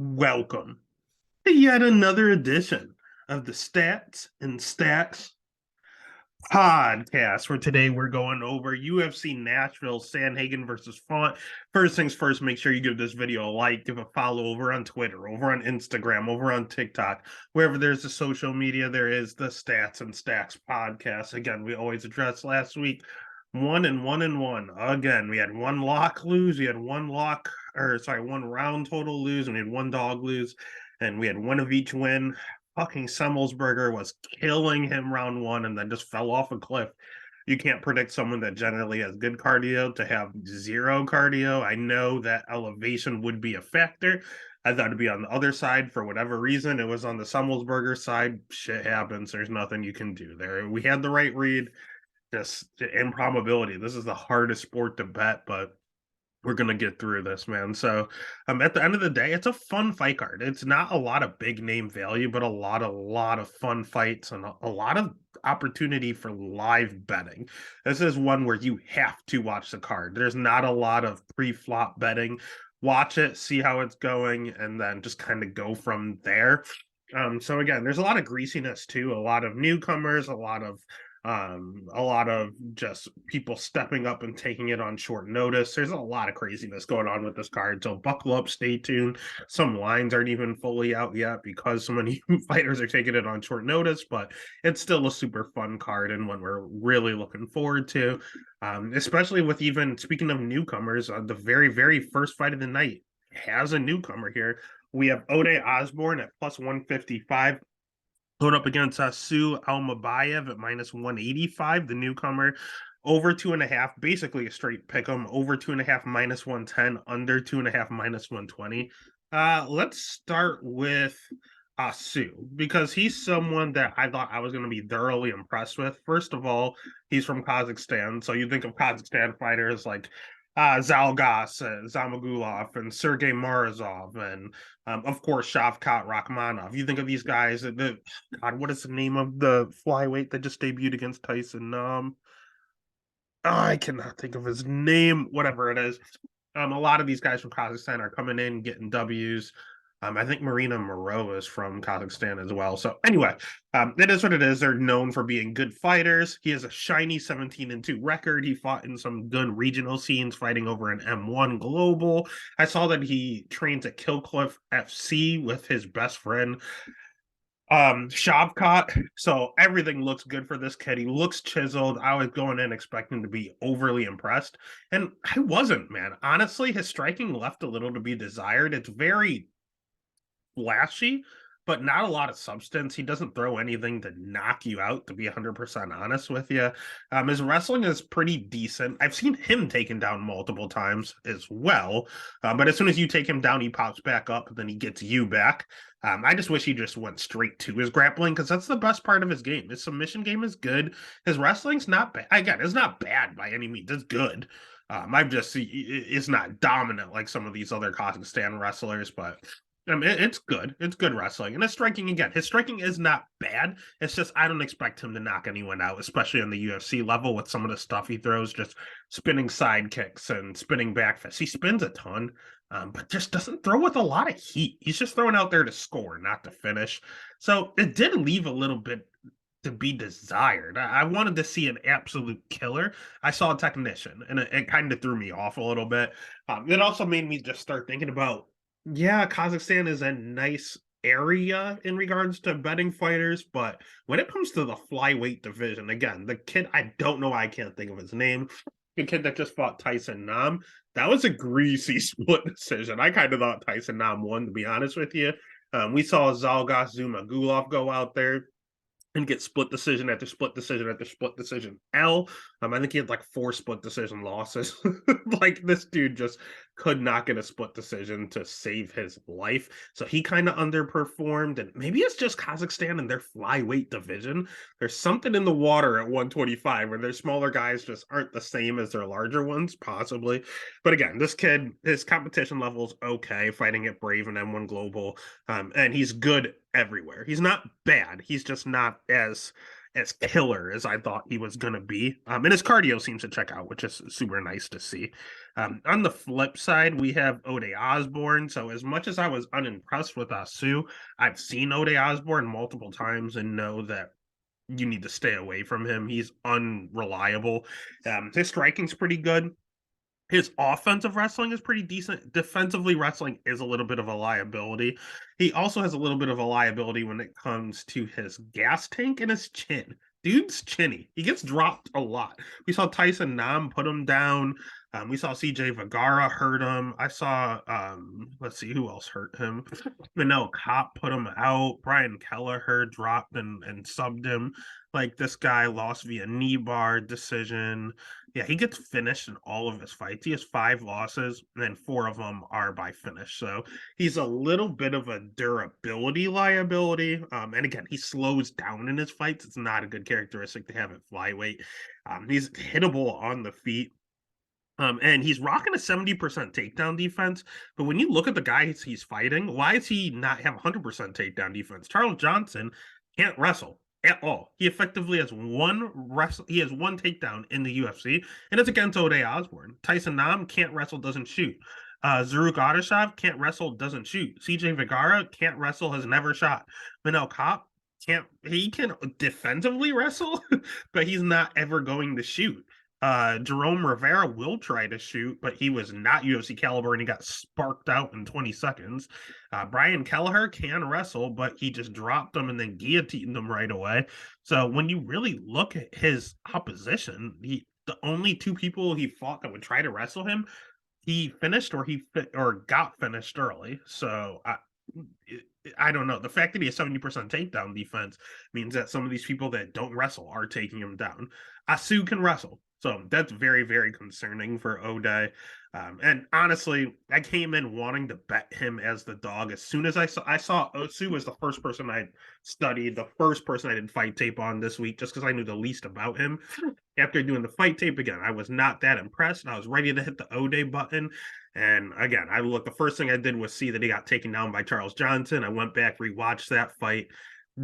Welcome to yet another edition of the Stats and Stacks podcast, where today we're going over UFC Nashville Sandhagen versus Font. First things first, make sure you give this video a like, give a follow over on Twitter, over on Instagram, over on TikTok. Wherever there's a social media, there is the Stats and Stacks podcast. Again, we always addressed last week. 1-1-1. Again, we had one lock lose, we had one round total lose, and we had one dog lose, and we had one of each win. Fucking Semmelsberger was killing him round one and then just fell off a cliff. You can't predict someone that generally has good cardio to have zero cardio. I know that elevation would be a factor. I thought it'd be on the other side for whatever reason. It was on the Semmelsberger side. Shit happens. There's nothing you can do there. We had the right read. Just improbability. This is the hardest sport to bet, but we're gonna get through this, man. So, at the end of the day, it's a fun fight card. It's not a lot of big name value, but a lot of fun fights and a lot of opportunity for live betting. This is one where you have to watch the card. There's not a lot of pre-flop betting. Watch it, see how it's going, and then just kind of go from there. So again, there's a lot of greasiness too, a lot of newcomers, a lot of just people stepping up and taking it on short notice. There's a lot of craziness going on with this card, so buckle up, stay tuned. Some lines aren't even fully out yet because so many fighters are taking it on short notice, but it's still a super fun card and one we're really looking forward to, especially with, even speaking of newcomers, the very first fight of the night has a newcomer here. We have Ode Osborne at plus 155 going up against Sue Almabayev at minus 185, the newcomer. Over 2.5, basically a straight pick 'em. Over 2.5 minus 110, under 2.5 minus 120. Let's start with Sue, because he's someone that I thought I was going to be thoroughly impressed with. First of all, he's from Kazakhstan, so you think of Kazakhstan fighters like Zalgas, Zamagulov, and Sergey Morozov, and of course Shavkat Rakhmonov. You think of these guys. God, what is the name of the flyweight that just debuted against Tyson? I cannot think of his name. Whatever it is, a lot of these guys from Kazakhstan are coming in getting W's. I think Marina Moreau is from Kazakhstan as well. So anyway, it is what it is. They're known for being good fighters. He has a shiny 17-2 record. He fought in some good regional scenes, fighting over an M1 Global. I saw that he trains at Killcliff FC with his best friend, Shavkat. So everything looks good for this kid. He looks chiseled. I was going in expecting to be overly impressed, and I wasn't, man. Honestly, his striking left a little to be desired. It's very flashy, but not a lot of substance. He doesn't throw anything to knock you out, to be 100% honest with you. His wrestling is pretty decent. I've seen him taken down multiple times as well, but as soon as you take him down, he pops back up, and then he gets you back. I just wish he just went straight to his grappling, because that's the best part of his game. His submission game is good. His wrestling's not bad. Again, it's not bad by any means. It's good. It's not dominant like some of these other Kazakhstan wrestlers, but it's good. It's good wrestling. And his striking, again, his striking is not bad. It's just I don't expect him to knock anyone out, especially on the UFC level with some of the stuff he throws, just spinning side kicks and spinning back fists. He spins a ton, but just doesn't throw with a lot of heat. He's just throwing out there to score, not to finish. So it did leave a little bit to be desired. I wanted to see an absolute killer. I saw a technician, and it kind of threw me off a little bit. It also made me just start thinking about, yeah, Kazakhstan is a nice area in regards to betting fighters, but when it comes to the flyweight division, again, the kid, I don't know why I can't think of his name, the kid that just fought Tyson Nam, that was a greasy split decision. I kind of thought Tyson Nam won, to be honest with you. We saw Zalgas Zumagulov go out there and get split decision after split decision after split decision. I think he had like 4 split decision losses. Like, this dude just could not get a split decision to save his life. So he kind of underperformed, and maybe it's just Kazakhstan and their flyweight division. There's something in the water at 125 where their smaller guys just aren't the same as their larger ones, possibly. But again, this kid, his competition level's okay, fighting at Brave and M1 Global, and he's good everywhere. He's not bad. He's just not as as killer as I thought he was going to be. And his cardio seems to check out, which is super nice to see. On the flip side, we have Ode Osborne. So as much as I was unimpressed with Asu, I've seen Ode Osborne multiple times and know that you need to stay away from him. He's unreliable. His striking's pretty good. His offensive wrestling is pretty decent. Defensively, wrestling is a little bit of a liability. He also has a little bit of a liability when it comes to his gas tank and his chin. Dude's chinny. He gets dropped a lot. We saw Tyson Nam put him down. We saw CJ Vergara hurt him. I saw, let's see, who else hurt him? Manel Kopp put him out. Brian Kelleher dropped and subbed him. Like, this guy lost via knee bar decision. Yeah, he gets finished in all of his fights. He has 5 losses, and then 4 of them are by finish. So he's a little bit of a durability liability. And again, he slows down in his fights. It's not a good characteristic to have at flyweight. He's hittable on the feet. And he's rocking a 70% takedown defense. But when you look at the guys he's fighting, why does he not have 100% takedown defense? Charles Johnson can't wrestle at all. He effectively has one takedown in the UFC, and it's against Ode Osborne. Tyson Nam can't wrestle, doesn't shoot. Zaruk Adashov can't wrestle, doesn't shoot. CJ Vergara can't wrestle, has never shot. Manel Kopp can defensively wrestle, but he's not ever going to shoot. Jerome Rivera will try to shoot, but he was not UFC caliber and he got sparked out in 20 seconds. Brian Kelleher can wrestle, but he just dropped him and then guillotined him right away. So when you really look at his opposition, the only 2 people he fought that would try to wrestle him, he finished or got finished early. So I don't know. The fact that he has 70% takedown defense means that some of these people that don't wrestle are taking him down. Asu can wrestle. So that's very, very concerning for Ode. And honestly, I came in wanting to bet him as the dog. As soon as I saw Osu was the first person I studied, the first person I did fight tape on this week, just because I knew the least about him. After doing the fight tape again, I was not that impressed. I was ready to hit the Ode button. And again, the first thing I did was see that he got taken down by Charles Johnson. I went back, rewatched that fight.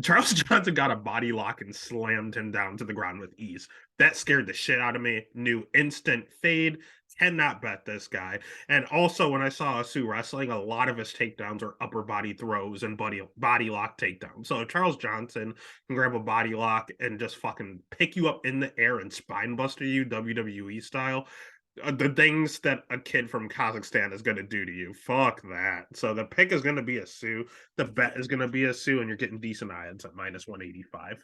Charles Johnson got a body lock and slammed him down to the ground with ease. That scared the shit out of me. Knew instant fade. Cannot bet this guy. And also, when I saw Asu wrestling, a lot of his takedowns are upper body throws and body lock takedowns. So if Charles Johnson can grab a body lock and just fucking pick you up in the air and spine buster you WWE style, the things that a kid from Kazakhstan is going to do to you. Fuck that. So the pick is going to be Asu. The bet is going to be Asu, and you're getting decent odds at -185.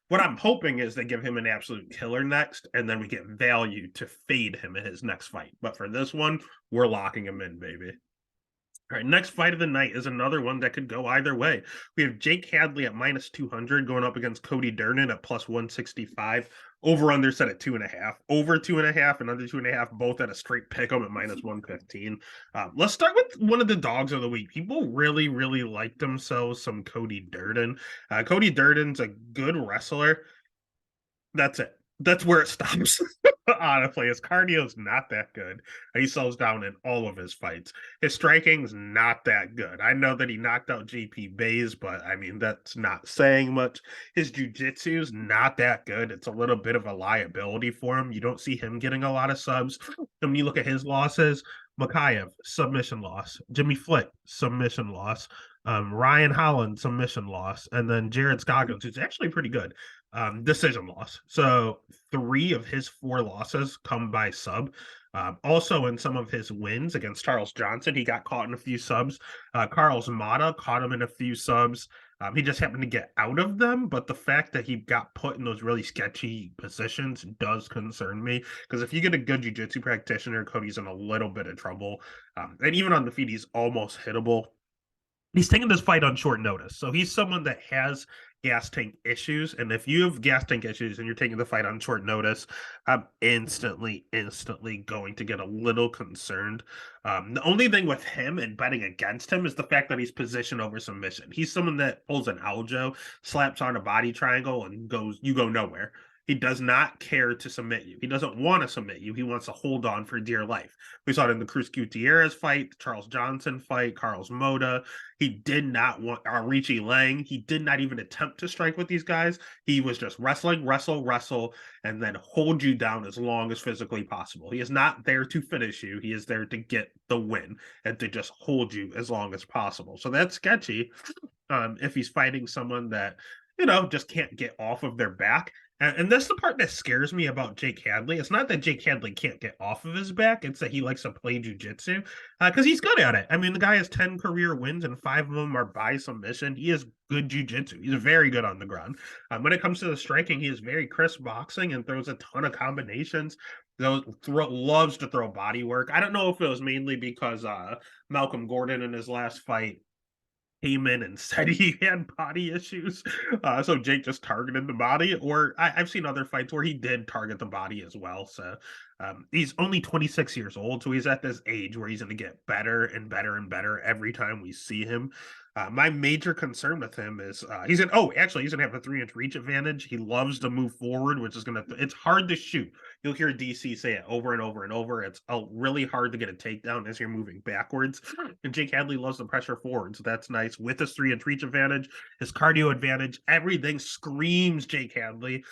What I'm hoping is they give him an absolute killer next, and then we get value to fade him in his next fight. But for this one, we're locking him in, baby. All right, next fight of the night is another one that could go either way. We have Jake Hadley at -200 going up against Cody Durden at +165. Over under set at 2.5. Over 2.5 and under 2.5, both at a straight pick 'em at -115. Let's start with one of the dogs of the week. People really, really like themselves some Cody Durden. Cody Durden's a good wrestler. That's it. That's where it stops. Honestly, his cardio's not that good. He slows down in all of his fights. His striking's not that good. I know that he knocked out JP Bays, but I mean, that's not saying much. His jiu-jitsu's not that good. It's a little bit of a liability for him. You don't see him getting a lot of subs. When you look at his losses, Makayev, submission loss. Jimmy Flick, submission loss. Ryan Holland, submission loss. And then Jared Scoggins, who's actually pretty good. Decision loss. So 3 of his 4 losses come by sub. Also, in some of his wins against Charles Johnson, he got caught in a few subs. Carlos Mata caught him in a few subs. He just happened to get out of them. But the fact that he got put in those really sketchy positions does concern me. Because if you get a good jiu-jitsu practitioner, Cody's in a little bit of trouble. And even on the feet, he's almost hittable. He's taking this fight on short notice. So he's someone that has gas tank issues. And if you have gas tank issues and you're taking the fight on short notice, I'm instantly going to get a little concerned. The only thing with him and betting against him is the fact that he's position over submission. He's someone that pulls an Aljo, slaps on a body triangle, and you go nowhere. He does not care to submit you. He doesn't want to submit you. He wants to hold on for dear life. We saw it in the Cruz Gutierrez fight, the Charles Johnson fight, Carlos Moda. He did not want Richie Lang. He did not even attempt to strike with these guys. He was just wrestling, wrestle, and then hold you down as long as physically possible. He is not there to finish you. He is there to get the win and to just hold you as long as possible. So that's sketchy if he's fighting someone that, just can't get off of their back. And that's the part that scares me about Jake Hadley. It's not that Jake Hadley can't get off of his back. It's that he likes to play jujitsu because he's good at it. I mean, the guy has 10 career wins and 5 of them are by submission. He is good jujitsu. He's very good on the ground. When it comes to the striking, he is very crisp boxing and throws a ton of combinations. Loves to throw body work. I don't know if it was mainly because Malcolm Gordon in his last fight came in and said he had body issues. So Jake just targeted the body, or I've seen other fights where he did target the body as well. So he's only 26 years old. So he's at this age where he's going to get better and better and better every time we see him. My major concern with him is he's going to have a 3-inch reach advantage. He loves to move forward, which is it's hard to shoot. You'll hear DC say it over and over and over. It's really hard to get a takedown as you're moving backwards. And Jake Hadley loves the pressure forward. So that's nice. With his 3-inch reach advantage, his cardio advantage, everything screams Jake Hadley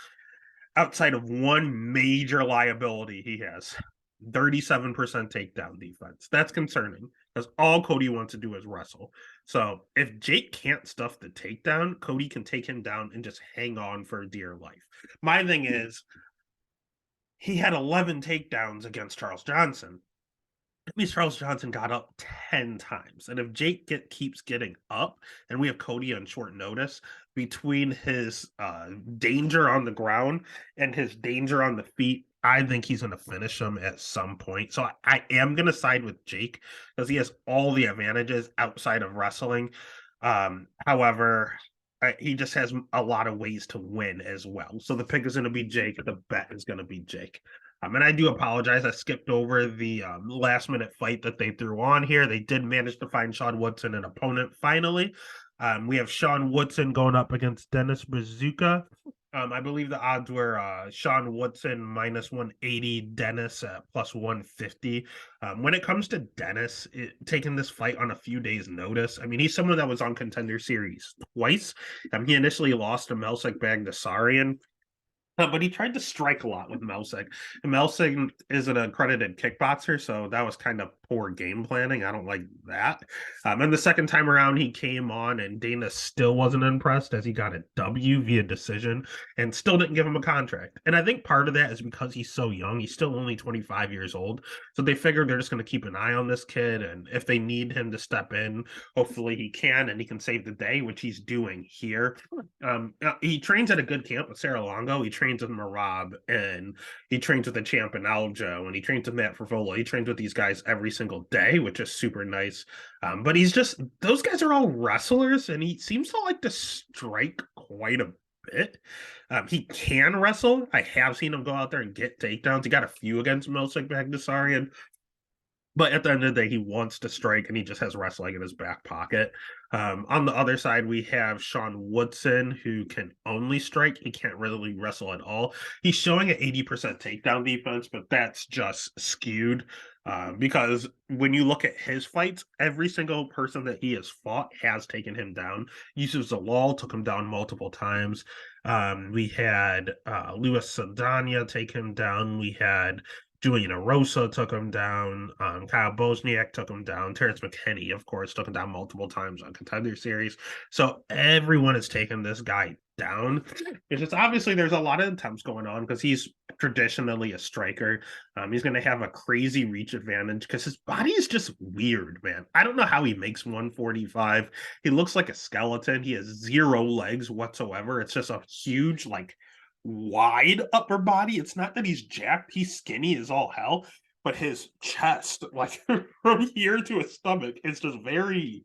outside of one major liability he has. 37% takedown defense. That's concerning because all Cody wants to do is wrestle. So if Jake can't stuff the takedown, Cody can take him down and just hang on for dear life. My thing is, he had 11 takedowns against Charles Johnson. That means Charles Johnson got up 10 times. And if Jake keeps getting up, and we have Cody on short notice, between his danger on the ground and his danger on the feet, I think he's going to finish him at some point. So I am going to side with Jake because he has all the advantages outside of wrestling. However, he just has a lot of ways to win as well. So the pick is going to be Jake. The bet is going to be Jake. And I do apologize. I skipped over the last minute fight that they threw on here. They did manage to find Sean Woodson an opponent finally. We have Sean Woodson going up against Dennis Bazooka. I believe the odds were Sean Woodson minus 180, Dennis at plus 150. When it comes to Dennis taking this fight on a few days' notice, I mean, he's someone that was on Contender Series twice. He initially lost to Melsik Bagdasaryan. But he tried to strike a lot with Melsik. And Melsik is an accredited kickboxer, so that was kind of poor game planning. I don't like that. And the second time around, he came on, and Dana still wasn't impressed as he got a W via decision and still didn't give him a contract. And I think part of that is because he's so young. He's still only 25 years old. So they figured they're just going to keep an eye on this kid. And if they need him to step in, hopefully he can, and he can save the day, which he's doing here. He trains at a good camp with Sarah Longo. He trains with Marab, and he trains with the champ in Aljo, and he trains with Matt Favola. He trains with these guys every single day, which is super nice. But those guys are all wrestlers, and he seems to like to strike quite a bit. He can wrestle. I have seen him go out there and get takedowns. He got a few against Melsik Bagdasaryan. But at the end of the day, he wants to strike, and he just has wrestling in his back pocket. On the other side, we have Sean Woodson, who can only strike. He can't really wrestle at all. He's showing an 80% takedown defense, but that's just skewed because when you look at his fights, every single person that he has fought has taken him down. Yusuf Zalal took him down multiple times. We had Luis Saldana take him down. We had Julian Erosa took him down. Kyle Bosniak took him down. Terrence McKinney, of course, took him down multiple times on Contender Series. So everyone has taken this guy down. It's just obviously there's a lot of attempts going on because he's traditionally a striker. He's going to have a crazy reach advantage because his body is just weird, man. I don't know how he makes 145. He looks like a skeleton. He has 0 legs whatsoever. It's just a huge, wide upper body. It's not that he's jacked. He's skinny as all hell, but his chest, from here to his stomach, is just very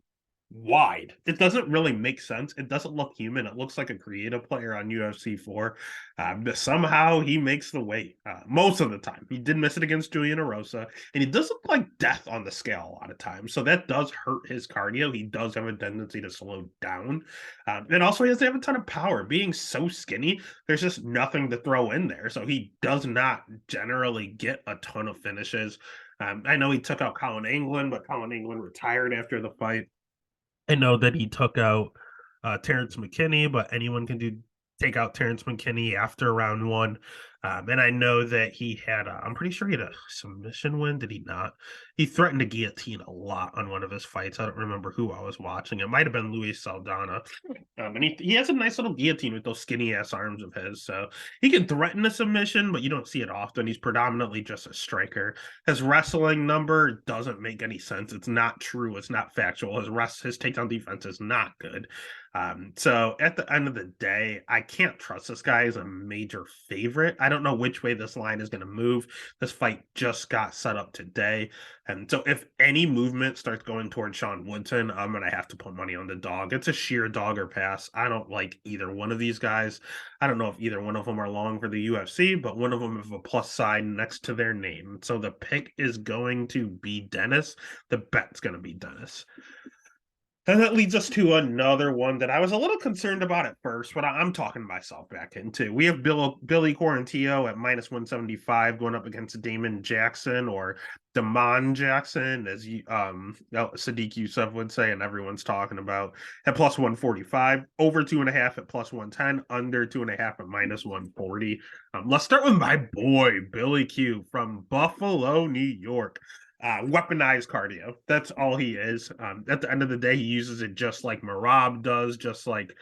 wide. It doesn't really make sense. It doesn't look human. It looks like a creative player on UFC 4. But somehow he makes the weight most of the time. He did miss it against Julian Erosa, and he does look like death on the scale a lot of times. So that does hurt his cardio. He does have a tendency to slow down. And also, he doesn't have a ton of power. Being so skinny, there's just nothing to throw in there. So he does not generally get a ton of finishes. I know he took out Colin England, but Colin England retired after the fight. I know that he took out Terrence McKinney, but anyone can take out Terrence McKinney after round one. And I know that he had, I'm pretty sure he had a submission win. Did he not? He threatened to guillotine a lot on one of his fights. I don't remember who I was watching. It might have been Luis Saldana. And he has a nice little guillotine with those skinny ass arms of his. So he can threaten a submission, but you don't see it often. He's predominantly just a striker. His wrestling number doesn't make any sense. It's not true. It's not factual. His takedown defense is not good. So at the end of the day, I can't trust this guy as a major favorite. I don't know which way this line is going to move. This fight just got set up today. And so if any movement starts going towards Sean Woodson, I'm going to have to put money on the dog. It's a sheer dog or pass. I don't like either one of these guys. I don't know if either one of them are long for the UFC, but one of them have a plus sign next to their name. So the pick is going to be Dennis. The bet's going to be Dennis. And that leads us to another one that I was a little concerned about at first, but I'm talking myself back into. We have Billy Quarantillo at minus 175 going up against Damon Jackson, or Damon Jackson, as Sadiq Youssef would say, and everyone's talking about, at plus 145, over 2.5 at plus 110, under 2.5 at minus 140. Let's start with my boy, Billy Q from Buffalo, New York. Weaponized cardio. That's all he is. At the end of the day, he uses it just like Marab does, just like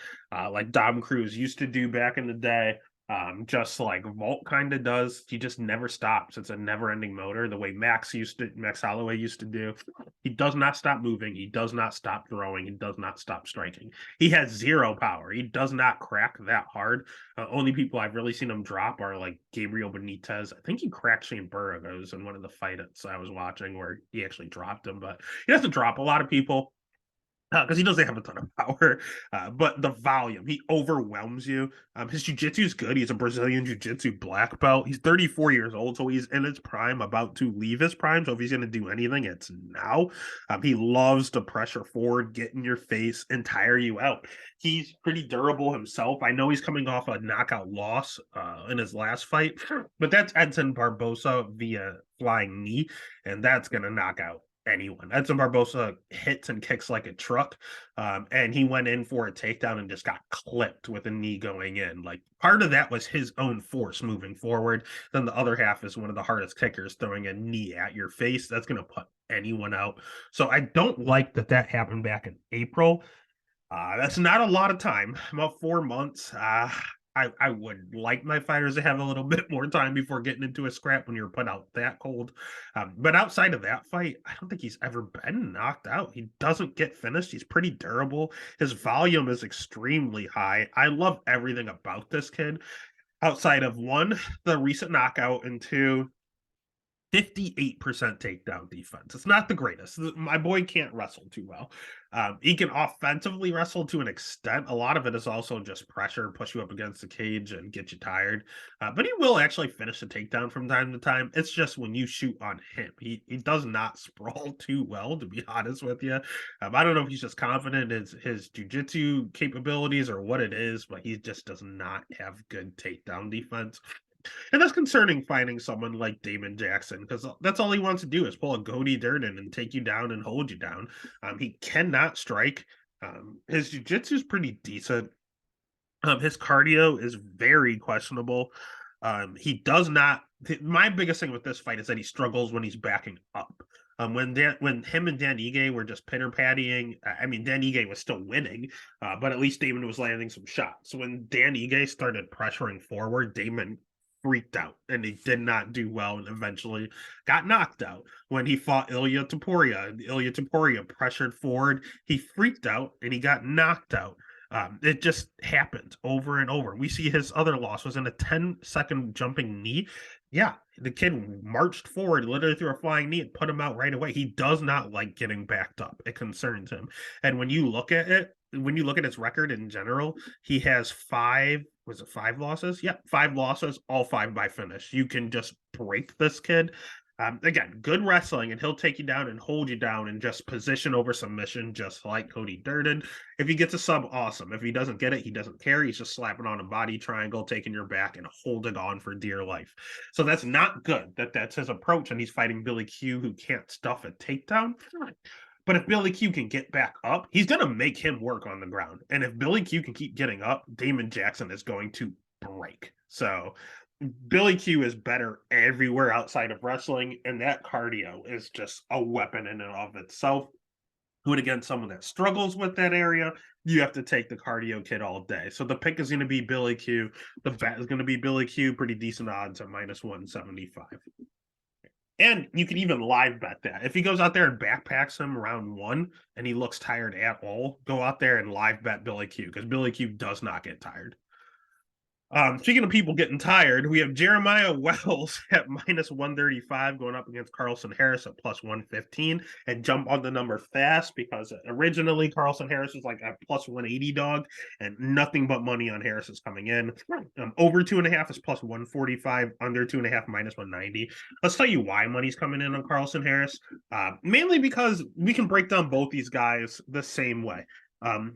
Dom Cruz used to do back in the day. Just like Volt kind of does. He just never stops. It's a never-ending motor, the way Max Holloway used to do. He does not stop moving. He does not stop throwing. He does not stop striking. He has zero power. He does not crack that hard. Only people I've really seen him drop are like Gabriel Benitez. I think he cracked Shane Burgos in one of the fights I was watching where he actually dropped him, but he doesn't drop a lot of people because he doesn't have a ton of power, but the volume, he overwhelms you. His jiu-jitsu is good. He's a Brazilian jiu-jitsu black belt. He's 34 years old, so he's in his prime, about to leave his prime. So if he's going to do anything, it's now. He loves to pressure forward, get in your face, and tire you out. He's pretty durable himself. I know he's coming off a knockout loss in his last fight, but that's Edson Barbosa via flying knee, and that's going to knock out anyone. Edson Barbosa hits and kicks like a truck, and he went in for a takedown and just got clipped with a knee going in. Like, part of that was his own force moving forward. Then the other half is one of the hardest kickers throwing a knee at your face. That's going to put anyone out. So I don't like that happened back in April. That's not a lot of time, about 4 months. I would like my fighters to have a little bit more time before getting into a scrap when you're put out that cold. But outside of that fight, I don't think he's ever been knocked out. He doesn't get finished. He's pretty durable. His volume is extremely high. I love everything about this kid outside of one, the recent knockout, and two, 58% takedown defense. It's not the greatest. My boy can't wrestle too well. He can offensively wrestle to an extent. A lot of it is also just pressure, push you up against the cage and get you tired. But he will actually finish a takedown from time to time. It's just when you shoot on him, he does not sprawl too well, to be honest with you. I don't know if he's just confident in his jiu-jitsu capabilities or what it is, but he just does not have good takedown defense. And that's concerning, finding someone like Damon Jackson, because that's all he wants to do is pull a Cody Durden and take you down and hold you down. He cannot strike. His jiu-jitsu is pretty decent. His cardio is very questionable. He does not. My biggest thing with this fight is that he struggles when he's backing up. When him and Dan Ige were just pitter pattying, I mean, Dan Ige was still winning, but at least Damon was landing some shots. So when Dan Ige started pressuring forward, Damon freaked out and he did not do well and eventually got knocked out. When he fought Ilya Topuria pressured forward, he freaked out and he got knocked out. It just happened over and over. We see his other loss was in a 10-second jumping knee. Yeah, the kid marched forward literally through a flying knee and put him out right away. He does not like getting backed up. It concerns him. And when you look at his record in general, he has was it 5 losses? Yep, 5 losses, all 5 by finish. You can just break this kid. Again, good wrestling, and he'll take you down and hold you down and just position over submission, just like Cody Durden. If he gets a sub, awesome. If he doesn't get it, he doesn't care. He's just slapping on a body triangle, taking your back, and holding on for dear life. So that's not good that's his approach, and he's fighting Billy Q, who can't stuff a takedown. But if Billy Q can get back up, he's going to make him work on the ground. And if Billy Q can keep getting up, Damon Jackson is going to break. So Billy Q is better everywhere outside of wrestling, and that cardio is just a weapon in and of itself. Who again, someone that struggles with that area, you have to take the cardio kid all day. So the pick is going to be Billy Q. The bet is going to be Billy Q. Pretty decent odds at minus 175. And you can even live bet that. If he goes out there and backpacks him round 1 and he looks tired at all, go out there and live bet Billy Q, because Billy Q does not get tired. Speaking of people getting tired, we have Jeremiah Wells at minus 135 going up against Carlson Harris at plus 115, and jump on the number fast, because originally Carlson Harris was like a plus 180 dog, and nothing but money on Harris is coming in. Over 2.5 is plus 145, under 2.5 minus 190. Let's tell you why money's coming in on Carlson Harris. Mainly because we can break down both these guys the same way.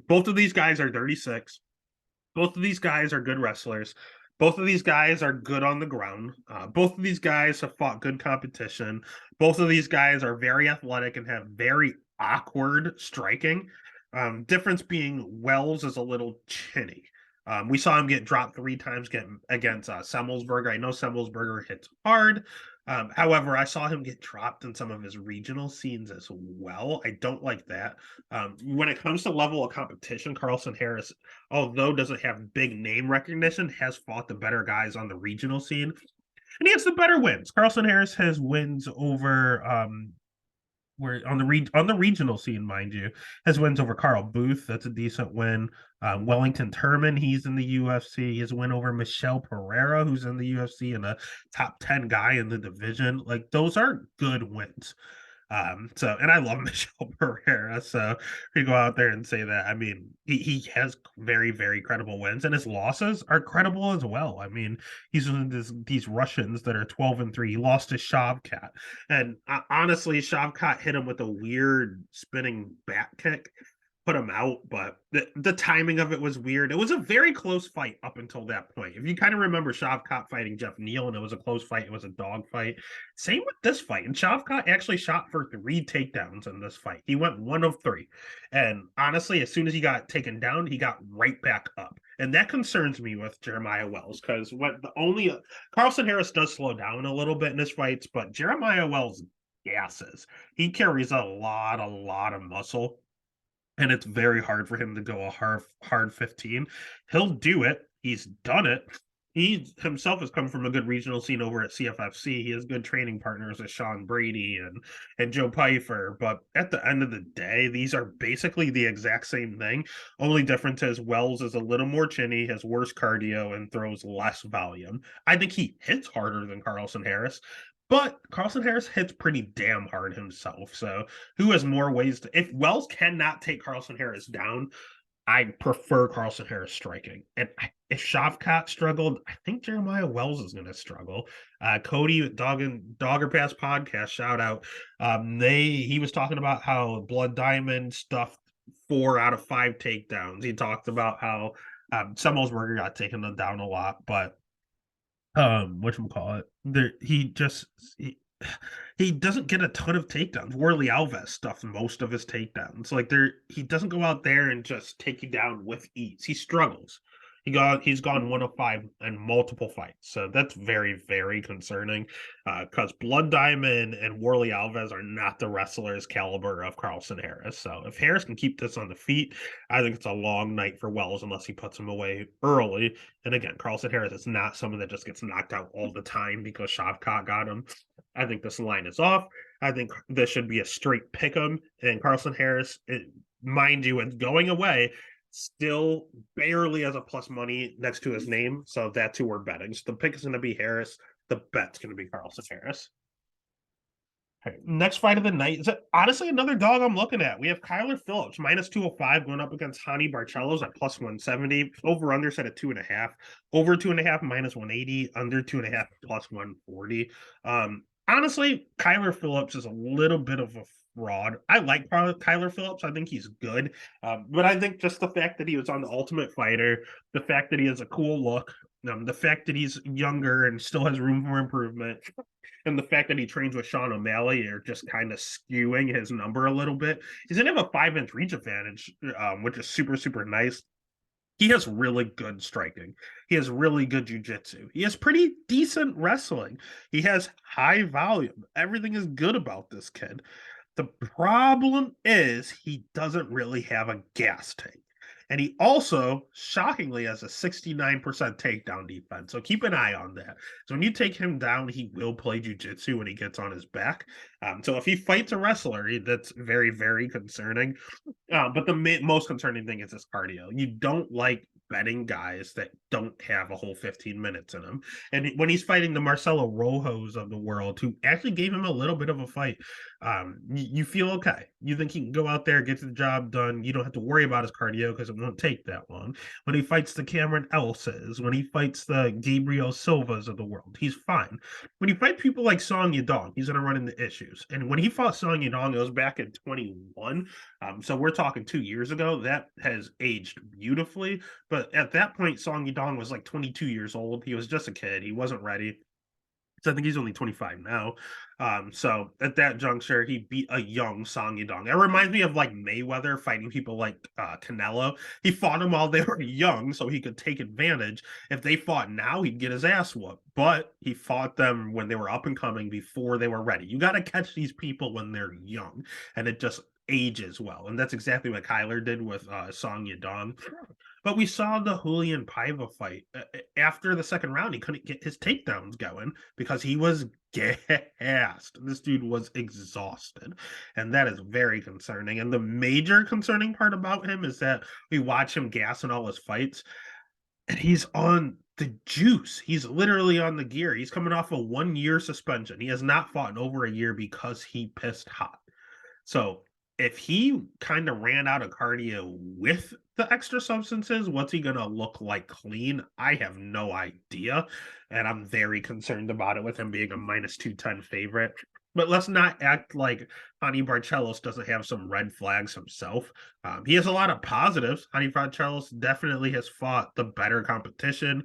Both of these guys are 36. Both of these guys are good wrestlers. Both of these guys are good on the ground. Both of these guys have fought good competition. Both of these guys are very athletic and have very awkward striking. Difference being Wells is a little chinny. We saw him get dropped 3 times against Semmelsberger. I know Semmelsberger hits hard. However, I saw him get dropped in some of his regional scenes as well. I don't like that. When it comes to level of competition, Carlson Harris, although doesn't have big name recognition, has fought the better guys on the regional scene, and he has the better wins. Carlson Harris has wins over where on the regional scene, mind you, has wins over Carl Booth. That's a decent win. Wellington Turman, he's in the UFC. His win over Michelle Pereira, who's in the UFC and a top 10 guy in the division. Like, those are good wins. And I love Michelle Pereira. So to go out there and say that, I mean, he has very, very credible wins, and his losses are credible as well. I mean, he's one of these Russians that are 12-3. He lost to Shavkat. And honestly, Shavkat hit him with a weird spinning back kick, put him out, but the timing of it was weird. It was a very close fight up until that point. If you kind of remember Shavkat fighting Jeff Neal, and it was a close fight, it was a dog fight. Same with this fight. And Shavkat actually shot for 3 takedowns in this fight. He went 1 of 3. And honestly, as soon as he got taken down, he got right back up. And that concerns me with Jeremiah Wells, because Carlson Harris does slow down a little bit in his fights, but Jeremiah Wells gasses. He carries a lot of muscle, and it's very hard for him to go a hard 15. He'll do it. He's done it. He himself has come from a good regional scene over at CFFC. He has good training partners with Sean Brady and Joe Pfeiffer. But at the end of the day, these are basically the exact same thing. Only difference is Wells is a little more chinny, has worse cardio, and throws less volume. I think he hits harder than Carlson Harris, but Carlson Harris hits pretty damn hard himself. So who has more ways to... If Wells cannot take Carlson Harris down, I prefer Carlson Harris striking. And if Shavkat struggled, I think Jeremiah Wells is going to struggle. Cody with Dogger Pass podcast, shout out. He was talking about how Blood Diamond stuffed 4 out of 5 takedowns. He talked about how Semmelsberger got taken down a lot, but whatchamacallit, he doesn't get a ton of takedowns. Warley Alves stuffed most of his takedowns. Like, he doesn't go out there and just take you down with ease. He struggles. He's gone 1 of 5 in multiple fights. So that's very, very concerning, because Blood Diamond and Warley Alves are not the wrestlers caliber of Carlson Harris. So if Harris can keep this on the feet, I think it's a long night for Wells unless he puts him away early. And again, Carlson Harris is not someone that just gets knocked out all the time because Shavkat got him. I think this line is off. I think this should be a straight pick 'em. And Carlson Harris, mind you, it's going away, still barely as a plus money next to his name. So that's who we're betting. So the pick is going to be Harris. The bet's going to be Carlson Harris. Okay, next fight of the night is honestly another dog I'm looking at. We have Kyler Phillips minus 205 going up against Hani Barcelos at plus 170. Over under set at 2.5. Over 2.5 minus 180. Under 2.5 plus 140. Honestly, Kyler Phillips is a little bit of a fraud. I like Kyler Phillips. I think he's good. But I think just the fact that he was on the Ultimate Fighter, the fact that he has a cool look, the fact that he's younger and still has room for improvement, and the fact that he trains with Sean O'Malley are just kind of skewing his number a little bit. He's going to have a 5-inch reach advantage, which is super, super nice. He has really good striking. He has really good jiu-jitsu. He has pretty decent wrestling. He has high volume. Everything is good about this kid. The problem is he doesn't really have a gas tank. And he also, shockingly, has a 69% takedown defense. So keep an eye on that. So when you take him down, he will play jiu-jitsu when he gets on his back. So if he fights a wrestler, that's very, very concerning. But the most concerning thing is his cardio. You don't like betting guys that don't have a whole 15 minutes in them. And when he's fighting the Marcelo Rojos of the world, who actually gave him a little bit of a fight, you feel okay. You think he can go out there, get the job done. You don't have to worry about his cardio because it won't take that long. When he fights the Cameron Elses, when he fights the Gabriel Silvas of the world, he's fine. When you fight people like Song Yadong, he's going to run into issues. And when he fought Song Yadong, it was back in 21. So we're talking 2 years ago. That has aged beautifully. But at that point, Song Yadong was like 22 years old. He was just a kid. He wasn't ready. So I think he's only 25 now. So at that juncture, he beat a young Song Yadong. It reminds me of like Mayweather fighting people like Canelo. He fought them while they were young so he could take advantage. If they fought now, he'd get his ass whooped. But he fought them when they were up and coming before they were ready. You got to catch these people when they're young. And it just ages well. And that's exactly what Kyler did with Song Yadong. But we saw the Julian Paiva fight. After the second round, he couldn't get his takedowns going because he was gassed. This dude was exhausted. And that is very concerning. And the major concerning part about him is that we watch him gas in all his fights, and he's on the juice. He's literally on the gear. He's coming off a 1-year suspension. He has not fought in over a year because he pissed hot. So if he kind of ran out of cardio with the extra substances, what's he going to look like clean? I have no idea. And I'm very concerned about it with him being a minus 210 favorite. But let's not act like Hani Barcelos doesn't have some red flags himself. He has a lot of positives. Hani Barcelos definitely has fought the better competition.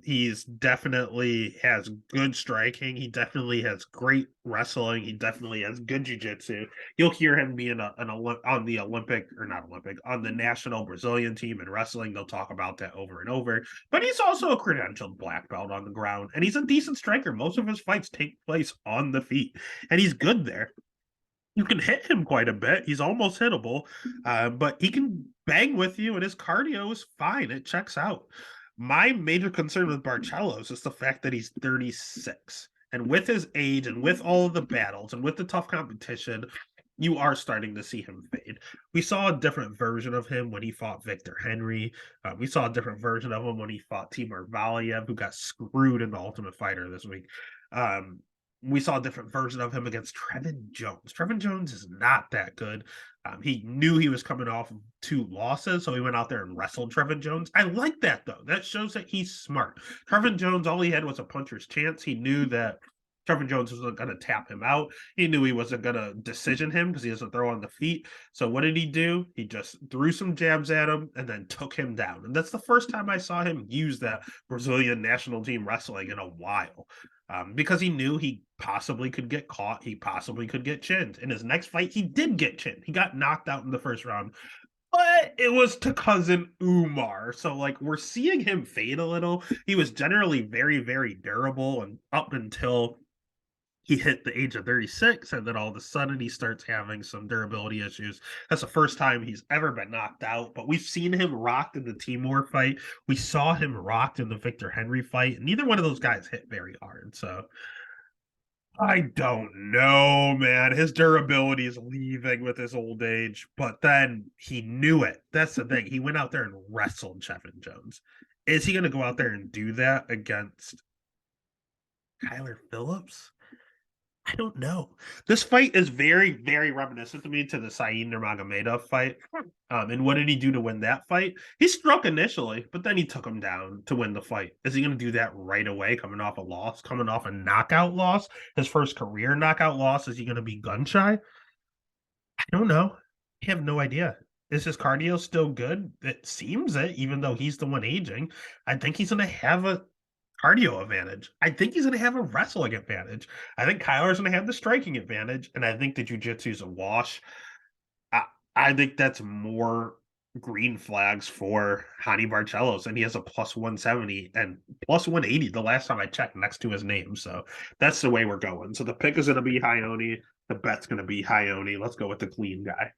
He's definitely has good striking. He definitely has great wrestling. He definitely has good jiu-jitsu. You'll hear him being on the Olympic, or not Olympic, on the national Brazilian team in wrestling. They'll talk about that over and over. But he's also a credentialed black belt on the ground, and he's a decent striker. Most of his fights take place on the feet, and he's good there. You can hit him quite a bit. He's almost hittable, but he can bang with you, and his cardio is fine. It checks out. My major concern with Barcelos is the fact that he's 36. And with his age and with all of the battles and with the tough competition, you are starting to see him fade. We saw a different version of him when he fought Victor Henry. We saw a different version of him when he fought Timur Valiev, who got screwed in the Ultimate Fighter this week. We saw a different version of him against Trevin Jones. Trevin Jones is not that good. He knew he was coming off of 2 losses, so he went out there and wrestled Trevin Jones. I like that, though. That shows that he's smart. Trevin Jones, all he had was a puncher's chance. He knew that Trevin Jones wasn't going to tap him out. He knew he wasn't going to decision him because he doesn't throw on the feet. So what did he do? He just threw some jabs at him and then took him down. And that's the first time I saw him use that Brazilian national team wrestling in a while. Because he knew he possibly could get caught. He possibly could get chinned. In his next fight, he did get chinned. He got knocked out in the first round. But it was to cousin Umar. So, like, we're seeing him fade a little. He was generally very, very durable and up until he hit the age of 36, and then all of a sudden he starts having some durability issues. That's the first time he's ever been knocked out, but we've seen him rocked in the Timur fight. We saw him rocked in the Victor Henry fight, and neither one of those guys hit very hard. So I don't know, man. His durability is leaving with his old age, but then he knew it. That's the thing. He went out there and wrestled Trevin Jones. Is he going to go out there and do that against Kyler Phillips? I don't know. This fight is very, very reminiscent to me to the Saeed Nurmagomedov fight. And what did he do to win that fight? He struck initially, but then he took him down to win the fight. Is he going to do that right away, coming off a loss, coming off a knockout loss, his first career knockout loss? Is he going to be gun shy? I don't know. I have no idea. Is his cardio still good? It seems it, even though he's the one aging. I think he's going to have a cardio advantage. I think he's going to have a wrestling advantage. I think Kyler's going to have the striking advantage, and I think the jiu-jitsu is a wash. I, I think that's more green flags for Hani Barcelos, and he has a plus 170 and plus 180 the last time I checked next to his name. So that's the way we're going. So the pick is going to be Ione. The bet's going to be Ione. Let's go with the clean guy.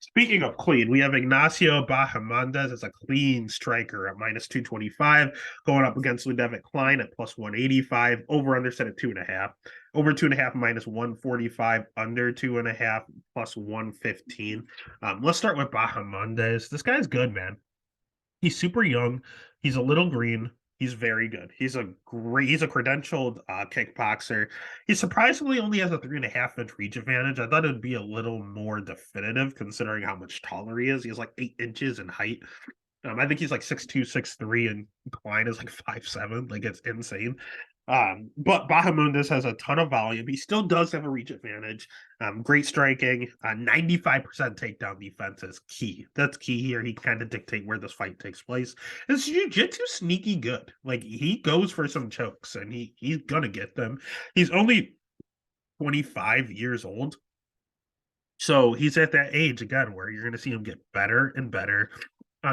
Speaking of clean, we have Ignacio Bahamondes as a clean striker at minus 225, going up against Ludovic Klein at plus 185, over under set at 2.5, over 2.5 minus 145, under 2.5 plus 115. Let's start with Bahamondes. This guy's good, man. He's super young. He's a little green. He's very good. He's a credentialed kickboxer. He surprisingly only has a 3.5 inch reach advantage. I thought it'd be a little more definitive considering how much taller he is. He has like 8 inches in height. I think he's like 6'2", 6'3", and Klein is like 5'7". Like it's insane. But Bahamondes has a ton of volume. He still does have a reach advantage. Great striking. 95% takedown defense is key. That's key here. He kind of dictate where this fight takes place. His jiu-jitsu sneaky good. Like he goes for some chokes and he's gonna get them. He's only 25 years old. So he's at that age again where you're gonna see him get better and better.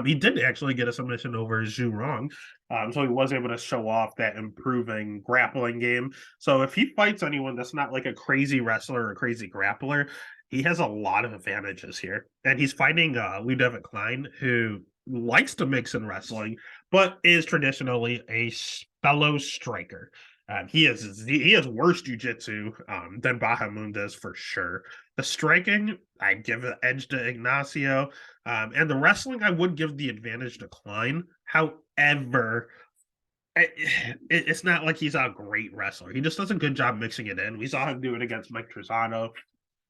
He did actually get a submission over Zhu Rong, so he was able to show off that improving grappling game. So if he fights anyone that's not like a crazy wrestler or a crazy grappler, he has a lot of advantages here. And he's fighting Ludovic Klein, who likes to mix in wrestling, but is traditionally a fellow striker. He has worse jujitsu than Bahamondes for sure. The striking, I give an edge to Ignacio. And the wrestling, I would give the advantage to Klein. However, it's not like he's a great wrestler. He just does a good job mixing it in. We saw him do it against Mike Trizano.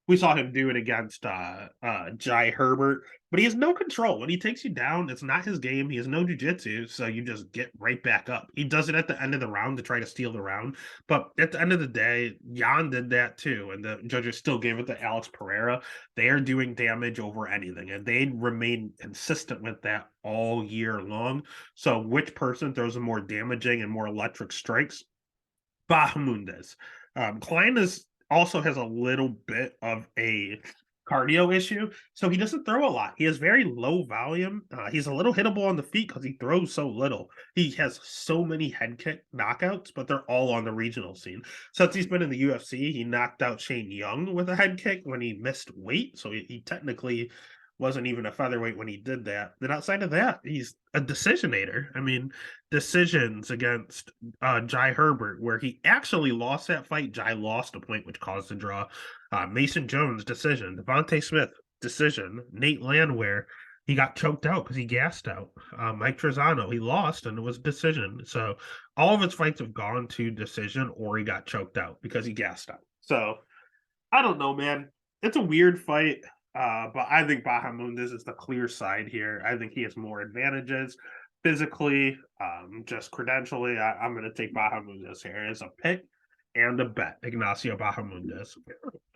We saw him do it against Jai Herbert, but he has no control. When he takes you down, it's not his game. He has no jiu-jitsu, so you just get right back up. He does it at the end of the round to try to steal the round, but at the end of the day, Jan did that too, and the judges still gave it to Alex Pereira. They are doing damage over anything, and they remain consistent with that all year long. So which person throws the more damaging and more electric strikes? Bahamondes. Klein also has a little bit of a cardio issue, so he doesn't throw a lot. He has very low volume. He's a little hittable on the feet because he throws so little. He has so many head kick knockouts, but they're all on the regional scene. Since he's been in the UFC, he knocked out Shane Young with a head kick when he missed weight, so he technically wasn't even a featherweight when he did that. Then outside of that, he's a decisionator. I mean, decisions against Jai Herbert, where he actually lost that fight. Jai lost a point, which caused the draw. Mason Jones, decision. Devontae Smith, decision. Nate Landwehr, he got choked out because he gassed out. Mike Trizano, he lost and it was decision. So all of his fights have gone to decision or he got choked out because he gassed out. So I don't know, man. It's a weird fight. But I think Bahamondes is the clear side here. I think he has more advantages physically, just credentially. I'm going to take Bahamondes here as a pick and a bet. Ignacio Bahamondes.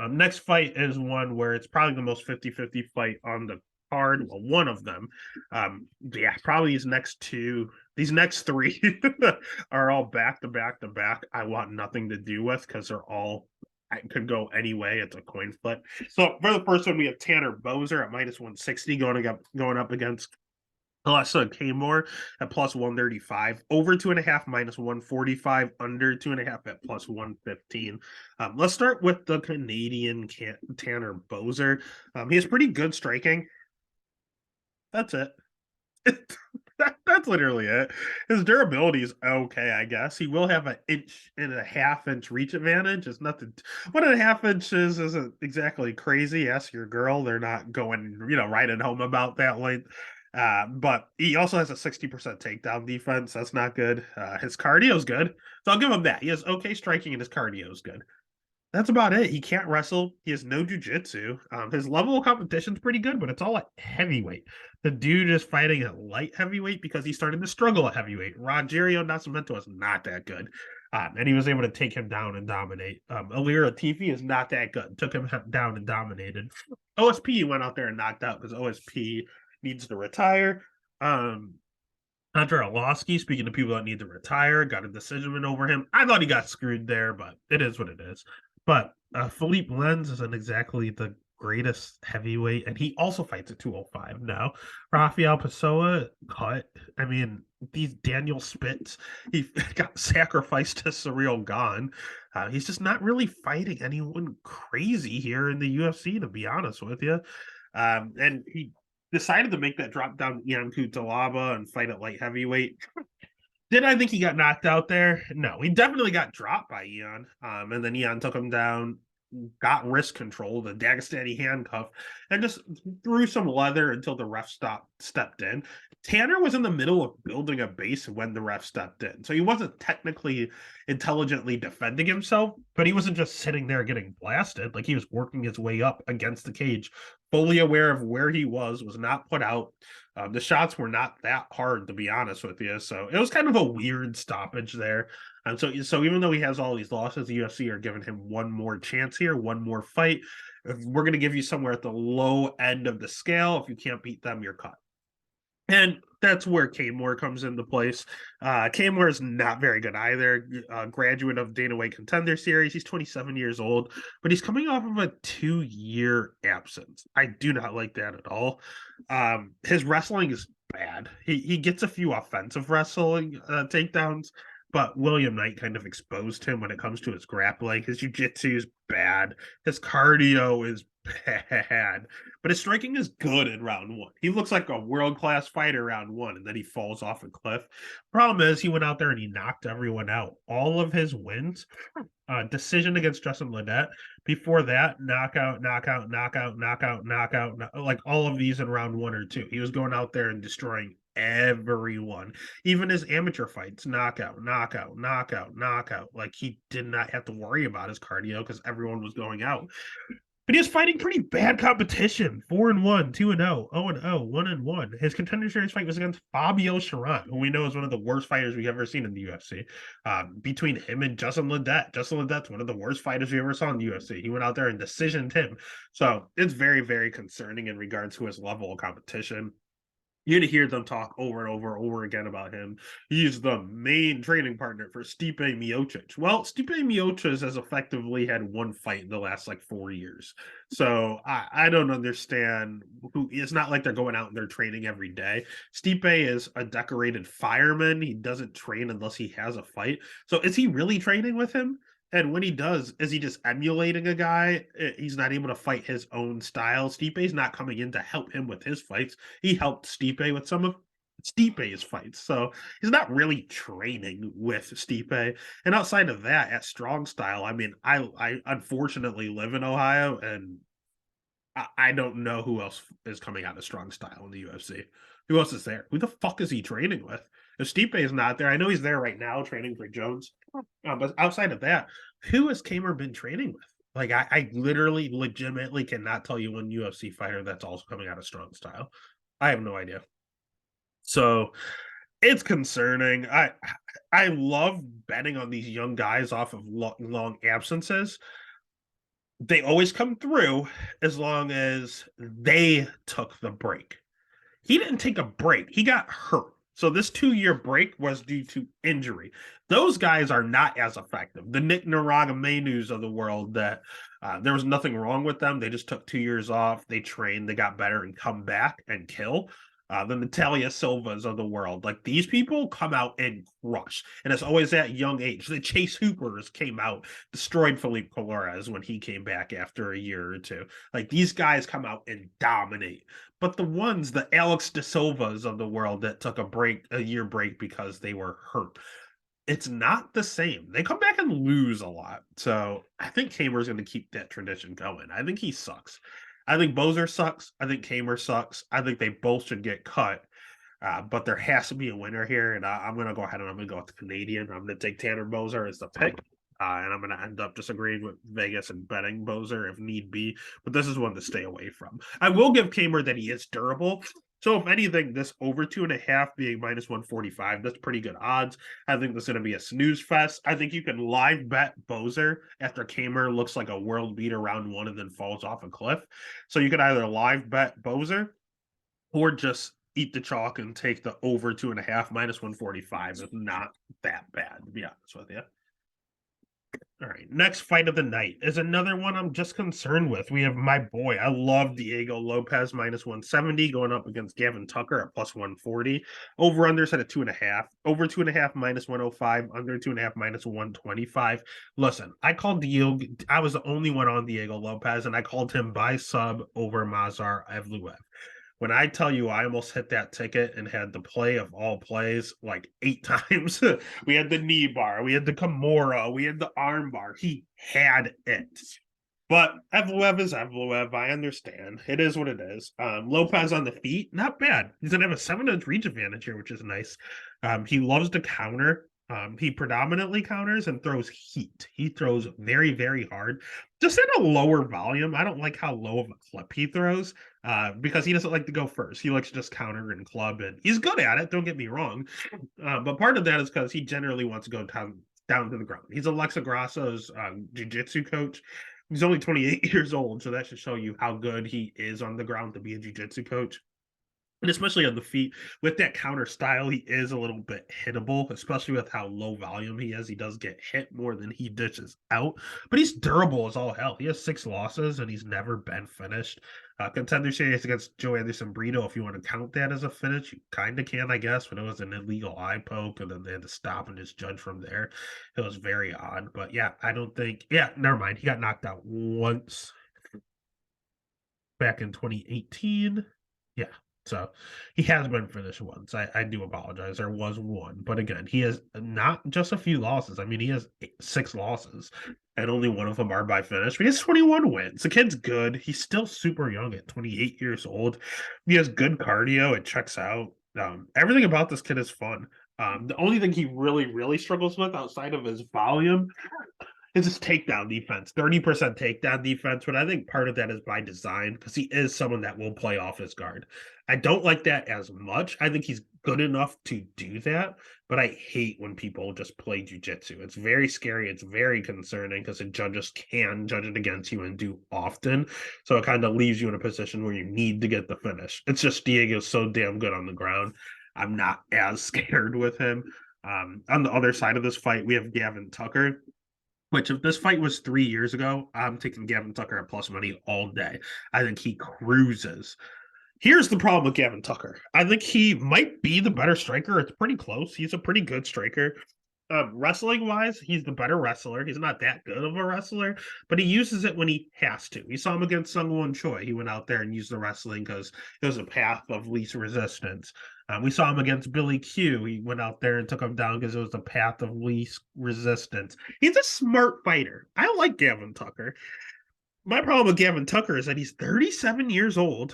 Next fight is one where it's probably the most 50-50 fight on the card. Well, one of them. Yeah, probably these next three are all back to back to back. I want nothing to do with because they're all could go any way. It's a coin flip. So for the first one, we have Tanner Boser at minus 160 going up against Alexa Kamor at plus 135, over 2.5 minus 145, under 2.5 at plus 115. Let's start with the Canadian Tanner Boser. He has pretty good striking. That's it. That's literally it. His durability is okay, I guess. He will have an 1.5 inch reach advantage. It's nothing. 1.5 inches isn't exactly crazy. Ask your girl; they're not going, riding home about that length. But he also has a 60% takedown defense. That's not good. His cardio's good. So I'll give him that. He has okay striking and his cardio's good. That's about it. He can't wrestle. He has no jujitsu. His level of competition's pretty good, but it's all at heavyweight. The dude is fighting at light heavyweight because he started to struggle at heavyweight. Rogerio Nascimento is not that good. And he was able to take him down and dominate. Ilir Latifi is not that good. Took him down and dominated. OSP went out there and knocked out because OSP needs to retire. Andre Arlovsky, speaking to people that need to retire, got a decision win over him. I thought he got screwed there, but it is what it is. But Philippe Lenz isn't exactly the greatest heavyweight, and he also fights at 205 now. Rafael Pessoa cut. I mean, these Daniel Spitz, he got sacrificed to Cyril Gahn. He's just not really fighting anyone crazy here in the UFC, to be honest with you. And he decided to make that drop down Ian Cutelaba and fight at light heavyweight. Did I think he got knocked out there? No, he definitely got dropped by Ian. And then Ian took him down, got wrist control, the Dagestani handcuff, and just threw some leather until the ref stepped in. Tanner was in the middle of building a base when the ref stepped in. So he wasn't technically intelligently defending himself, but he wasn't just sitting there getting blasted. Like, he was working his way up against the cage, fully aware of where he was not put out. The shots were not that hard, to be honest with you. So it was kind of a weird stoppage there. And so even though he has all these losses, the UFC are giving him one more chance here, one more fight. We're going to give you somewhere at the low end of the scale. If you can't beat them, you're cut. And that's where Kmore comes into place. Kmore is not very good either. Graduate of Dana White Contender Series. He's 27 years old, but he's coming off of a 2-year absence. I do not like that at all. His wrestling is bad. He gets a few offensive wrestling takedowns, but William Knight kind of exposed him when it comes to his grappling. His jiu-jitsu is bad. His cardio is bad, but his striking is good in round one. He looks like a world-class fighter round one, and then he falls off a cliff. Problem is, he went out there and he knocked everyone out. All of his wins, decision against Justin Ledet. Before that, knockout, like all of these in round 1 or 2. He was going out there and destroying everyone. Even his amateur fights, knockout. Like, he did not have to worry about his cardio because everyone was going out. But he was fighting pretty bad competition. 4-1, 2-0, 0-0, 1-1. His Contender Series fight was against Fabio Chiron, who we know is one of the worst fighters we've ever seen in the UFC. Between him and Justin Ledet. Justin Ledet's one of the worst fighters we ever saw in the UFC. He went out there and decisioned him. So it's very, very concerning in regards to his level of competition. You're going to hear them talk over and over again about him. He's the main training partner for Stipe Miocic. Well, Stipe Miocic has effectively had one fight in the last 4 years. So I don't understand. It's not like they're going out and they're training every day. Stipe is a decorated fireman. He doesn't train unless he has a fight. So is he really training with him? And when he does, is he just emulating a guy? He's not able to fight his own style. Stipe's not coming in to help him with his fights. He helped Stipe with some of Stipe's fights. So he's not really training with Stipe. And outside of that, at Strong Style, I mean, I unfortunately live in Ohio, and I don't know who else is coming out of Strong Style in the UFC. Who else is there? Who the fuck is he training with? If Stipe is not there, I know he's there right now training for Jones. But outside of that, who has Kamer been training with? Like, I literally, legitimately cannot tell you one UFC fighter that's also coming out of Strong Style. I have no idea. So it's concerning. I love betting on these young guys off of long absences. They always come through as long as they took the break. He didn't take a break. He got hurt. So this 2-year break was due to injury. Those guys are not as effective. The Nick Naragamenus of the world, that there was nothing wrong with them. They just took 2 years off. They trained, they got better, and come back and kill. The Natalia Silvas of the world. Like, these people come out and crush. And it's always that young age. The Chase Hoopers came out, destroyed Felipe Colares when he came back after a year or two. Like, these guys come out and dominate. But the ones, the Alex De Silvas of the world that took a year break because they were hurt, it's not the same. They come back and lose a lot. So I think Kamer's going to keep that tradition going. I think he sucks. I think Bozer sucks. I think Kamer sucks. I think they both should get cut. But there has to be a winner here, and I'm going to go ahead and I'm going to go with the Canadian. I'm going to take Tanner Bozer as the pick, and I'm going to end up disagreeing with Vegas and betting Bozer if need be. But this is one to stay away from. I will give Kamer that he is durable. So if anything, this over 2.5 being minus 145, that's pretty good odds. I think this is going to be a snooze fest. I think you can live bet Bozer after Kamer looks like a world beater round one and then falls off a cliff. So you can either live bet Bozer or just eat the chalk and take the over 2.5 minus 145. It's not that bad, to be honest with you. All right, next fight of the night is another one I'm just concerned with. We have my boy. I love Diego Lopez minus 170 going up against Gavin Tucker at plus 140. Over under set at 2.5. Over 2.5 minus 105. Under 2.5 minus 125. Listen, I called Diego. I was the only one on Diego Lopez, and I called him by sub over Mazar Evloev. When I tell you I almost hit that ticket and had the play of all plays like 8 times, we had the knee bar, we had the Kimura, we had the arm bar. He had it. But Evloev is Evloev. I understand. It is what it is. Lopez on the feet, not bad. He's going to have a 7-inch reach advantage here, which is nice. He loves to counter. He predominantly counters and throws heat. He throws very, very hard. Just at a lower volume. I don't like how low of a clip he throws because he doesn't like to go first. He likes to just counter and club, and he's good at it. Don't get me wrong. But part of that is because he generally wants to go down to the ground. He's Alexa Grasso's jiu-jitsu coach. He's only 28 years old, so that should show you how good he is on the ground to be a jiu-jitsu coach. And especially on the feet, with that counter style, he is a little bit hittable, especially with how low volume he is. He does get hit more than he dishes out, but he's durable as all hell. He has 6 losses, and he's never been finished. Contender series against Joe Anderson Brito, if you want to count that as a finish, you kind of can, I guess, but it was an illegal eye poke, and then they had to stop and just judge from there. It was very odd, but yeah, I don't think, never mind. He got knocked out once back in 2018. Yeah. So he has been finished once. I do apologize. There was one. But again, he has not just a few losses. I mean, he has 6 losses, and only one of them are by finish. But he has 21 wins. The kid's good. He's still super young at 28 years old. He has good cardio. It checks out. Everything about this kid is fun. The only thing he really, really struggles with outside of his volume is his takedown defense, 30% takedown defense, but I think part of that is by design because he is someone that will play off his guard. I don't like that as much. I think he's good enough to do that, but I hate when people just play jiu-jitsu. It's very scary. It's very concerning because the judges can judge it against you and do often. So it kind of leaves you in a position where you need to get the finish. It's just Diego's so damn good on the ground. I'm not as scared with him. On the other side of this fight, we have Gavin Tucker. Which, if this fight was 3 years ago, I'm taking Gavin Tucker at plus money all day. I think he cruises. Here's the problem with Gavin Tucker. I think he might be the better striker. It's pretty close. He's a pretty good striker. Wrestling-wise, he's the better wrestler. He's not that good of a wrestler, but he uses it when he has to. We saw him against Sungwon Choi. He went out there and used the wrestling because it was a path of least resistance. We saw him against Billy Q. He went out there and took him down because it was the path of least resistance. He's a smart fighter. I like Gavin Tucker. My problem with Gavin Tucker is that he's 37 years old.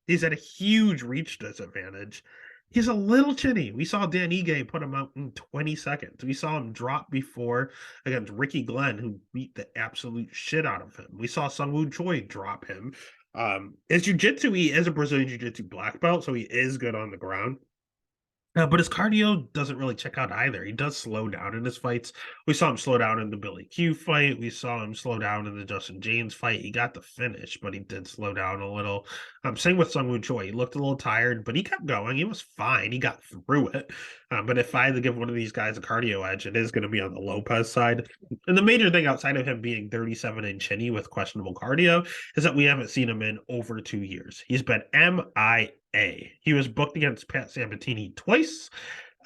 He's at a huge reach disadvantage. He's a little chinny. We saw Dan Ige put him out in 20 seconds. We saw him drop before against Ricky Glenn, who beat the absolute shit out of him. We saw Sungwoo Choi drop him. His jiu-jitsu, he is a Brazilian jiu-jitsu black belt, so he is good on the ground. But his cardio doesn't really check out either. He does slow down in his fights. We saw him slow down in the Billy Q fight. We saw him slow down in the Justin James fight. He got the finish, but he did slow down a little. Same with Sungwoo Choi. He looked a little tired, but he kept going. He was fine. He got through it. But if I had to give one of these guys a cardio edge, it is going to be on the Lopez side. And the major thing outside of him being 37 and chinny with questionable cardio is that we haven't seen him in over 2 years. He's been MIA. He was booked against Pat Sabatini twice.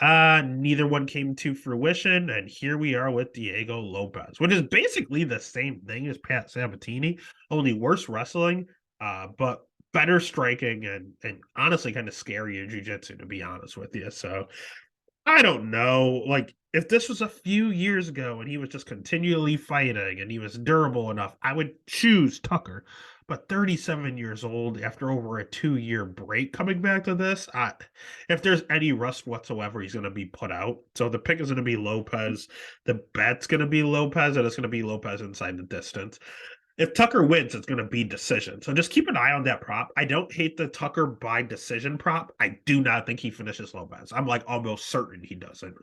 Neither one came to fruition, and here we are with Diego Lopez, which is basically the same thing as Pat Sabatini, only worse wrestling, but better striking and honestly kind of scary in jiu-jitsu, to be honest with you. So I don't know. Like, if this was a few years ago and he was just continually fighting and he was durable enough, I would choose Tucker. but 37 years old after over a 2-year break coming back to this, if there's any rust whatsoever, he's going to be put out. So the pick is going to be Lopez. The bet's going to be Lopez, and it's going to be Lopez inside the distance. If Tucker wins, it's going to be decision. So just keep an eye on that prop. I don't hate the Tucker by decision prop. I do not think he finishes Lopez. I'm like almost certain he doesn't.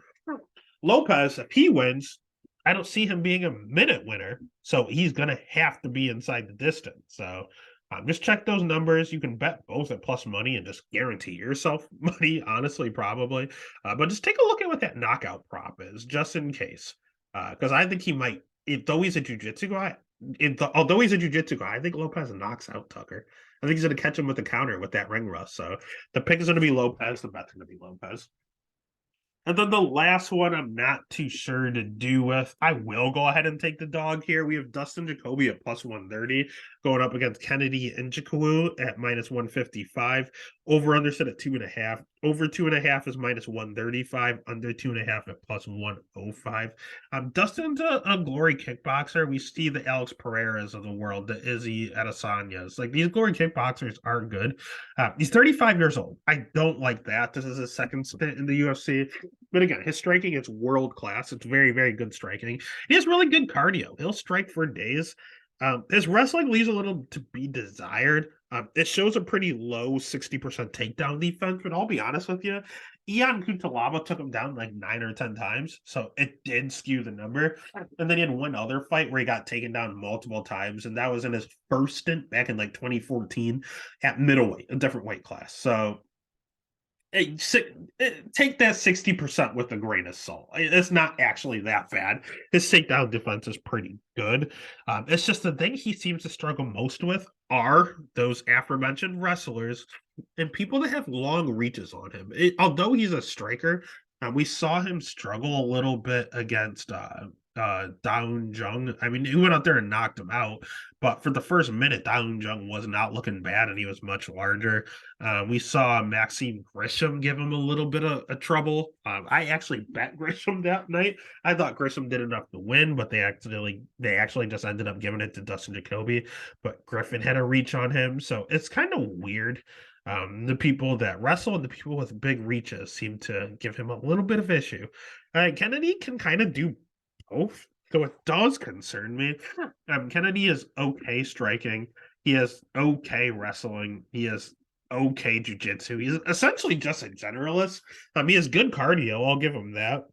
Lopez, if he wins, I don't see him being a minute winner. So he's going to have to be inside the distance. So just check those numbers. You can bet both at plus money and just guarantee yourself money, honestly, probably. But just take a look at what that knockout prop is, just in case. Because I think he might, though he's a jiu-jitsu guy, although he's a jiu-jitsu guy, I think Lopez knocks out Tucker. I think he's going to catch him with the counter with that ring rust. So the pick is going to be Lopez. The bet's going to be Lopez. And then the last one I'm not too sure to do with. I will go ahead and take the dog here. We have Dustin Jacoby at plus 130 going up against Kennedy Nzechukwu at minus 155. Over under set at 2.5. Over 2.5 is minus 135. Under 2.5 at plus 105. Dustin's a glory kickboxer. We see the Alex Pereiras of the world, the Izzy Adesanyas. Like, these glory kickboxers are good. He's 35 years old. I don't like that. This is his second stint in the UFC. But again, his striking is world class. It's very, very good striking. He has really good cardio. He'll strike for days. His wrestling leaves a little to be desired. It shows a pretty low 60% takedown defense, but I'll be honest with you, Ian Kutalaba took him down like 9 or 10 times, so it did skew the number. And then he had one other fight where he got taken down multiple times, and that was in his first stint back in like 2014 at middleweight, a different weight class. So take that 60% with a grain of salt. It's not actually that bad. His takedown defense is pretty good. It's just the thing he seems to struggle most with are those aforementioned wrestlers and people that have long reaches on him. Although he's a striker, we saw him struggle a little bit against Daun Jung. I mean, he went out there and knocked him out, but for the first minute, Daun Jung was not looking bad, and he was much larger. We saw Maxime Grisham give him a little bit of trouble. I actually bet Grisham that night. I thought Grisham did enough to win, but they actually just ended up giving it to Dustin Jacoby. But Griffin had a reach on him, so it's kind of weird. The people that wrestle and the people with big reaches seem to give him a little bit of issue. Kennedy can kind of do both, so it does concern me. Kennedy is okay striking. He has okay wrestling. He has okay jiu-jitsu. He's essentially just a generalist. He has good cardio. I'll give him that.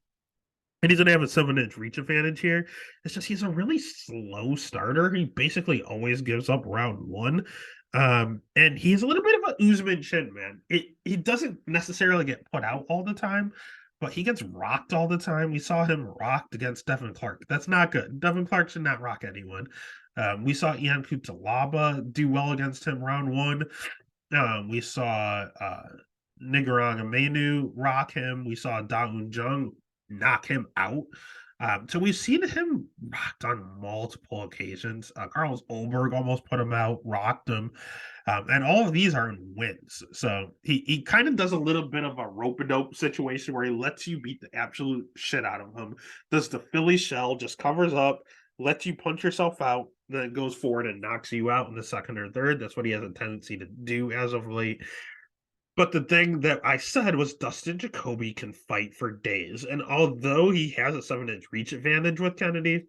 And he's going to have a 7-inch reach advantage here. It's just he's a really slow starter. He basically always gives up round one. And he's a little bit of a Usman Shin, man. He doesn't necessarily get put out all the time, but he gets rocked all the time. We saw him rocked against Devin Clark. That's not good. Devin Clark should not rock anyone. We saw Ian Kutalaba do well against him round one. We saw Nigarang Amenu rock him. We saw Daun Jung knock him out. So we've seen him rocked on multiple occasions. Carlos Olberg almost put him out, rocked him. And all of these are in wins. So he kind of does a little bit of a rope-a-dope situation where he lets you beat the absolute shit out of him. Does the Philly shell, just covers up, lets you punch yourself out, then goes forward and knocks you out in the second or third. That's what he has a tendency to do as of late. But the thing that I said was Dustin Jacoby can fight for days. And although he has a 7-inch reach advantage with Kennedy,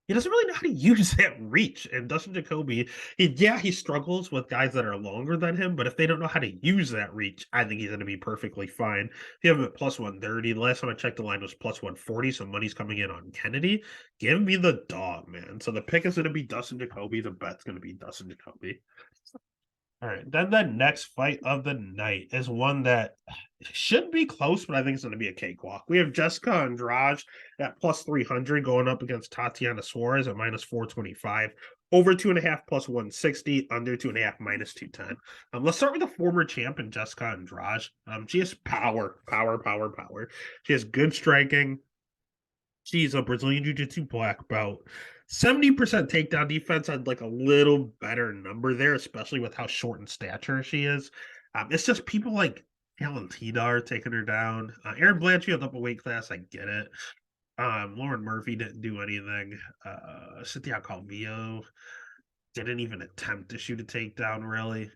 he doesn't really know how to use that reach. And Dustin Jacoby, he struggles with guys that are longer than him, but if they don't know how to use that reach, I think he's going to be perfectly fine. If you have him at plus 130, the last time I checked, the line was plus 140, so money's coming in on Kennedy. Give me the dog, man. So the pick is going to be Dustin Jacoby. The bet's going to be Dustin Jacoby. All right, then the next fight of the night is one that should be close, but I think it's going to be a cakewalk. We have Jessica Andrade at plus 300 going up against Tatiana Suarez at minus 425. Over 2.5 plus 160, under 2.5 minus 210. Let's start with the former champion, Jessica Andrade. She has power. She has good striking. She's a Brazilian Jiu-Jitsu black belt. 70% takedown defense. I'd like a little better number there, especially with how short in stature she is. It's just people like Valentina are taking her down. Aaron Blanchfield up a weight class. I get it. Lauren Murphy didn't do anything. Cynthia Calvillo. didn't even attempt to shoot a takedown, really.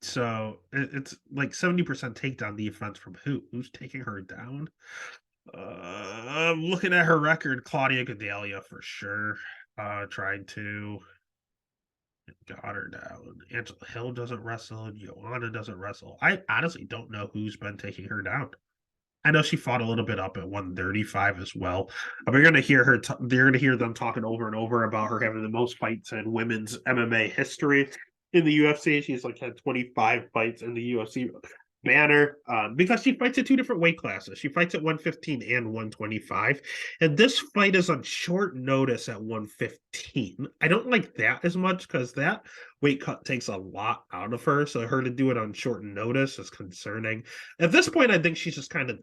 So it's like 70% takedown defense from who? Who's taking her down? I'm looking at her record, Claudia Gadelia for sure. Tried to got her down. Angela Hill doesn't wrestle. Joanna doesn't wrestle. I honestly don't know who's been taking her down. I know she fought a little bit up at 135 as well. You're going to hear her. They're going to hear them talking over and over about her having the most fights in women's MMA history in the UFC. She's like had 25 fights in the UFC banner because she fights at two different weight classes. She fights at 115 and 125, and this fight is on short notice at 115. I don't like that as much because that weight cut takes a lot out of her. So her to do it on short notice is concerning. At this point, I think she's just kind of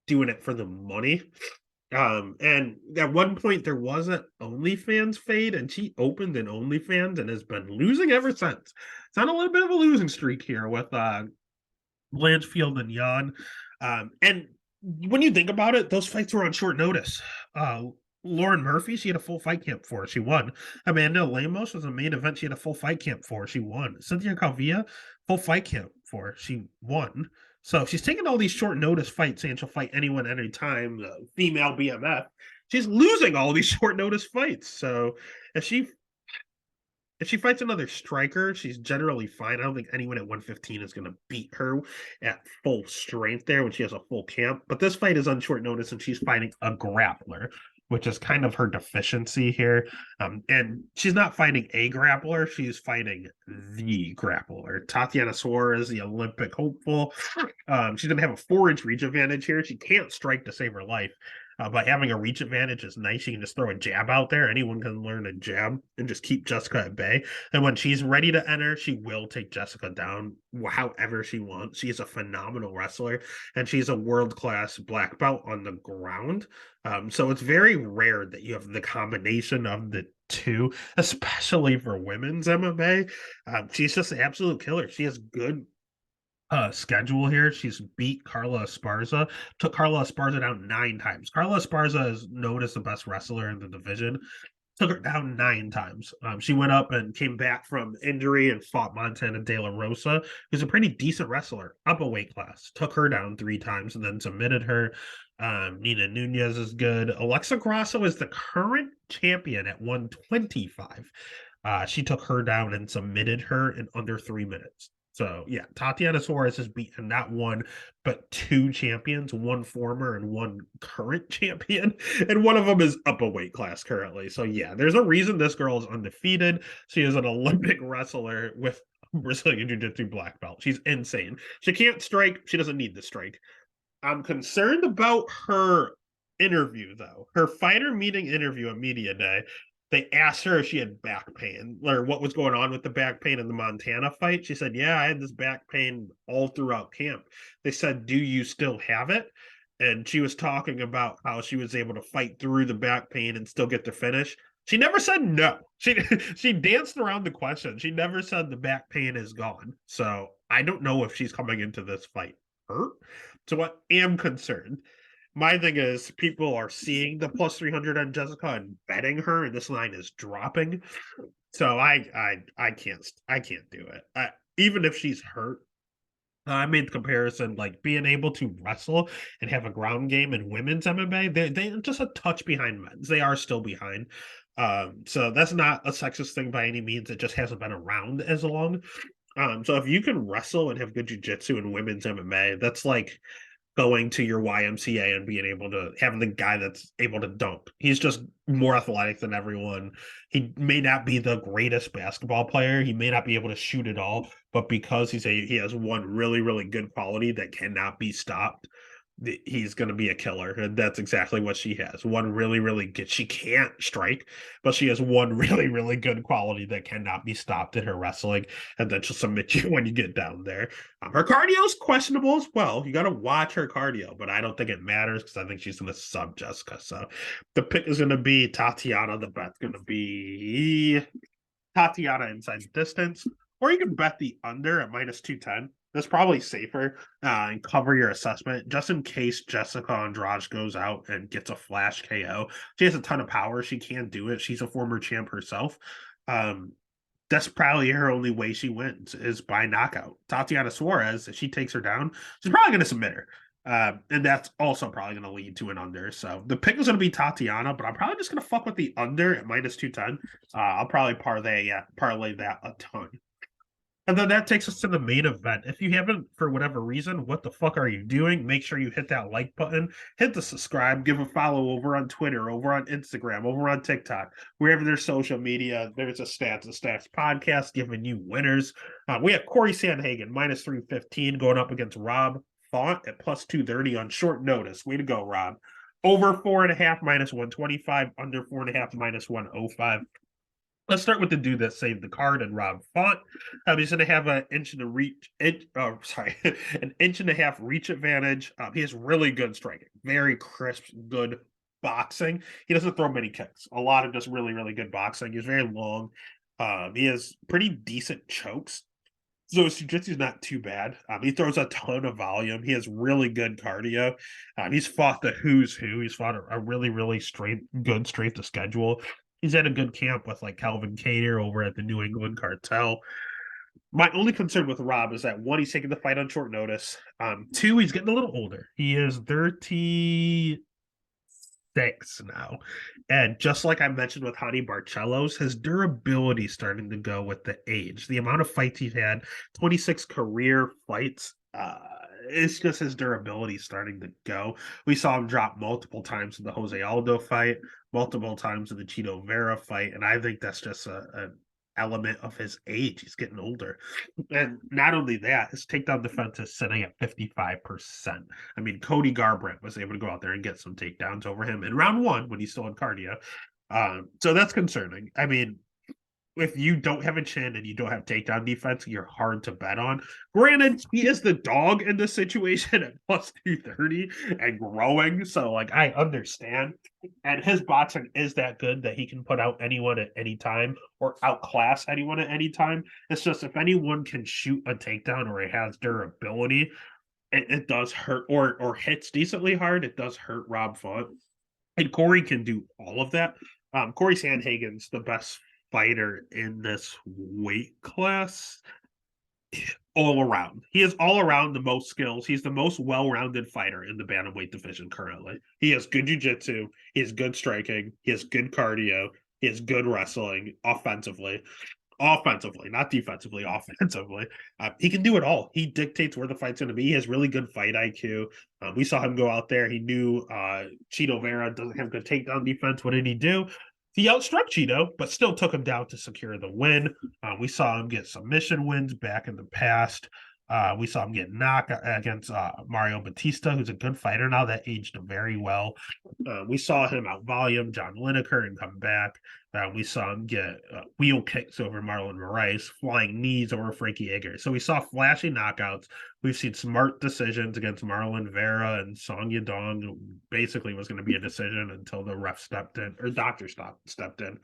doing it for the money. And at one point there was an OnlyFans fade, and she opened an OnlyFans and has been losing ever since. It's on a little bit of a losing streak here with Blanchfield and Jan. And when you think about it, those fights were on short notice. Lauren Murphy, she had a full fight camp for. She won. Amanda Lemos was a main event. She had a full fight camp for. She won. Cynthia Calvia, full fight camp for. She won. So she's taking all these short notice fights, saying she'll fight anyone anytime, female BMF. She's losing all these short notice fights. So if she fights another striker, she's generally fine. I don't think anyone at 115 is going to beat her at full strength there when she has a full camp. But this fight is on short notice, and she's fighting a grappler, which is kind of her deficiency here. And she's not fighting a grappler, she's fighting the grappler. Tatiana Suarez, the Olympic hopeful. She's going to have a 4-inch reach advantage here. She can't strike to save her life. But having a reach advantage is nice. You can just throw a jab out there. Anyone can learn a jab and just keep Jessica at bay. And when she's ready to enter, she will take Jessica down however she wants. She is a phenomenal wrestler, and she's a world-class black belt on the ground. So it's very rare that you have the combination of the two, especially for women's MMA. She's just an absolute killer. She has good schedule here. She's beat Carla Esparza, took Carla Esparza down 9 times. Carla Esparza is known as the best wrestler in the division. Took her down 9 times. She went up and came back from injury and fought Montana De La Rosa, who's a pretty decent wrestler, up a weight class. Took her down 3 times and then submitted her. Nina Nunez is good. Alexa Grasso is the current champion at 125. She took her down and submitted her in under 3 minutes. So yeah, Tatiana Suarez has beaten not one, but 2 champions, one former and one current champion. And one of them is up a weight class currently. So yeah, there's a reason this girl is undefeated. She is an Olympic wrestler with Brazilian Jiu-Jitsu black belt. She's insane. She can't strike. She doesn't need to strike. I'm concerned about her interview, though. Her fighter meeting interview at Media Day. They asked her if she had back pain or what was going on with the back pain in the Montana fight. She said, yeah, I had this back pain all throughout camp. They said, do you still have it? And she was talking about how she was able to fight through the back pain and still get the finish. She never said no. She danced around the question. She never said the back pain is gone. So I don't know if she's coming into this fight hurt. So I am concerned. My thing is, people are seeing the plus 300 on Jessica and betting her, and this line is dropping. So I can't do it. Even if she's hurt, I made the comparison like being able to wrestle and have a ground game in women's MMA. They're just a touch behind men's. They are still behind. So that's not a sexist thing by any means. It just hasn't been around as long. So if you can wrestle and have good jiu-jitsu in women's MMA, that's like going to your YMCA and being able to have the guy that's able to dunk. He's just more athletic than everyone. He may not be the greatest basketball player. He may not be able to shoot at all, but because he has one really, really good quality that cannot be stopped, he's going to be a killer. And that's exactly what she has. One really, really good. She can't strike, but she has one really, really good quality that cannot be stopped in her wrestling. And then she'll submit you when you get down there. Her cardio is questionable as well. You got to watch her cardio, but I don't think it matters because I think she's going to sub Jessica. So the pick is going to be Tatiana. The bet's going to be Tatiana inside the distance. Or you can bet the under at minus 210. That's probably safer and cover your assessment just in case Jessica Andrade goes out and gets a flash KO. She has a ton of power. She can do it. She's a former champ herself. That's probably her only way she wins is by knockout. Tatiana Suarez, if she takes her down, she's probably going to submit her. And that's also probably going to lead to an under. So the pick is going to be Tatiana, but I'm probably just going to fuck with the under at minus 210. I'll probably parlay that a ton. And then that takes us to the main event. If you haven't, for whatever reason, what the fuck are you doing? Make sure you hit that like button, hit the subscribe, give a follow over on Twitter, over on Instagram, over on TikTok, wherever there's social media. There's a Stats podcast giving you winners. We have Corey Sandhagen minus 315 going up against Rob Font at plus 230 on short notice. Way to go, Rob. Over 4.5 minus 125, under 4.5 minus 105. Let's start with the dude that saved the card and Rob Font. He's going to have an inch and an inch and a half reach advantage. He has really good striking, very crisp, good boxing. He doesn't throw many kicks. A lot of just really, really good boxing. He's very long. He has pretty decent chokes. So his jiu-jitsu is not too bad. He throws a ton of volume. He has really good cardio. He's fought the who's who. He's fought a really, really good strength to schedule. He's had a good camp with like Calvin Kattar over at the New England Cartel. My only concern with Rob is that one, he's taking the fight on short notice. Two, he's getting a little older. He is 36 now. And just like I mentioned with Hany Barcelos, his durability starting to go with the age. The amount of fights he's had, 26 career fights, it's just his durability starting to go. We saw him drop multiple times in the Jose Aldo fight, multiple times in the Chito Vera fight, and I think that's just an element of his age. He's getting older. And not only that, his takedown defense is sitting at 55%. I mean, Cody Garbrandt was able to go out there and get some takedowns over him in round one when he's still in cardio. So that's concerning. I mean, if you don't have a chin and you don't have takedown defense, you're hard to bet on. Granted, he is the dog in this situation at plus 230 and growing. So, like, I understand. And his boxing is that good that he can put out anyone at any time or outclass anyone at any time. It's just if anyone can shoot a takedown or it has durability, it does hurt or hits decently hard. It does hurt Rob Font. And Corey can do all of that. Corey Sandhagen's the best fighter in this weight class all around. He is all around the most skills. He's the most well-rounded fighter in the bantamweight division currently. He has good jiu-jitsu, he has good striking, he has good cardio, he has good wrestling offensively, not defensively, offensively. He can do it all. He dictates where the fight's going to be. He has really good fight IQ. We saw him go out there. He knew Chito Vera doesn't have good takedown defense. What did he do? He outstruck Chito, but still took him down to secure the win. We saw him get submission wins back in the past. We saw him get knocked against Mario Batista, who's a good fighter now that aged very well. We saw him out volume John Lineker and come back. We saw him get wheel kicks over Marlon Moraes, flying knees over Frankie Edgar. So we saw flashy knockouts. We've seen smart decisions against Marlon Vera and Song Yadong. Basically was going to be a decision until the ref stepped in, or doctor stepped in.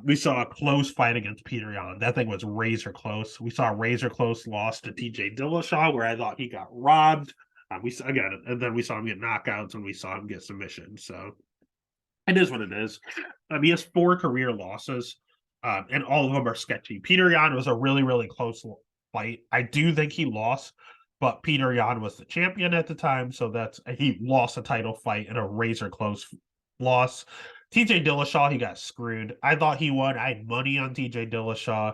We saw a close fight against Peter Yan. That thing was razor close. We saw a razor close loss to TJ Dillashaw, where I thought he got robbed. And then we saw him get knockouts and we saw him get submissions. So it is what it is. He has 4 career losses, and all of them are sketchy. Peter Yan was a really, really close fight. I do think he lost, but Peter Yan was the champion at the time, so he lost a title fight in a razor close loss. TJ Dillashaw, he got screwed. I thought he won. I had money on TJ Dillashaw.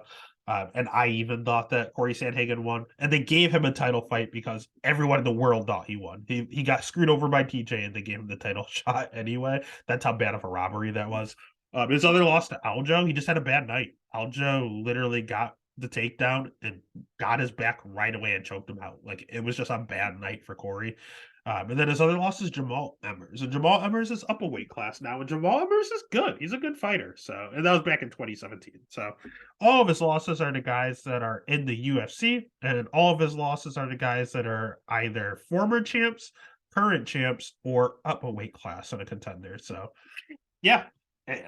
And I even thought that Corey Sandhagen won. And they gave him a title fight because everyone in the world thought he won. He got screwed over by TJ and they gave him the title shot anyway. That's how bad of a robbery that was. His other loss to Aljo, he just had a bad night. Aljo literally got the takedown and got his back right away and choked him out. Like, it was just a bad night for Corey. And then his other loss is Jamal Emmers. And Jamal Emmers is up a weight class now. And Jamal Emmers is good. He's a good fighter. So, and that was back in 2017. So all of his losses are the guys that are in the UFC. And all of his losses are the guys that are either former champs, current champs, or up a weight class in a contender. So, yeah,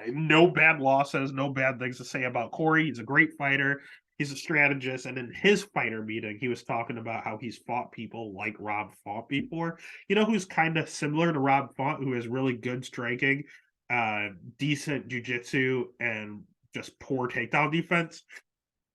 no bad losses, no bad things to say about Corey. He's a great fighter. He's a strategist, and in his fighter meeting, he was talking about how he's fought people like Rob Font before. You know who's kind of similar to Rob Font, who has really good striking, decent jiu-jitsu, and just poor takedown defense?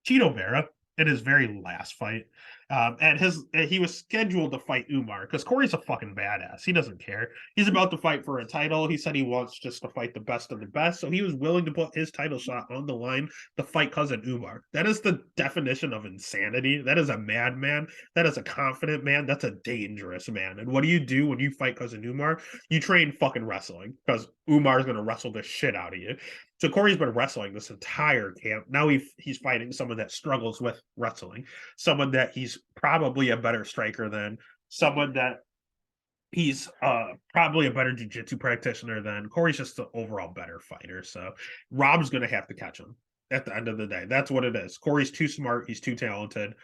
Cheeto Vera in his very last fight. And he was scheduled to fight Umar because Corey's a fucking badass. He doesn't care. He's about to fight for a title. He said he wants just to fight the best of the best. So he was willing to put his title shot on the line to fight cousin Umar. That is the definition of insanity. That is a madman. That is a confident man. That's a dangerous man. And what do you do when you fight cousin Umar? You train fucking wrestling because Umar's going to wrestle the shit out of you. So Corey's been wrestling this entire camp. Now he's fighting someone that struggles with wrestling, someone that he's probably a better striker than, someone that he's probably a better jiu-jitsu practitioner than. Corey's just an overall better fighter. So Rob's going to have to catch him at the end of the day. That's what it is. Corey's too smart. He's too talented.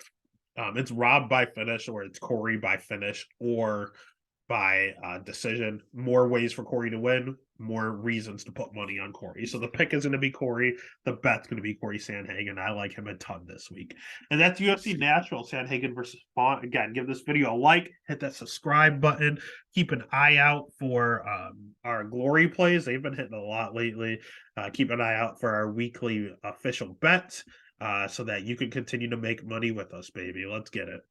It's Rob by finish, or it's Corey by finish, or by decision. More ways for Corey to win, more reasons to put money on Corey. So the pick is going to be Corey. The bet's going to be Corey Sandhagen. I like him a ton this week. And that's UFC Nashville Sandhagen versus Font. Again, give this video a like, hit that subscribe button. Keep an eye out for our glory plays. They've been hitting a lot lately. Keep an eye out for our weekly official bets so that you can continue to make money with us, baby. Let's get it.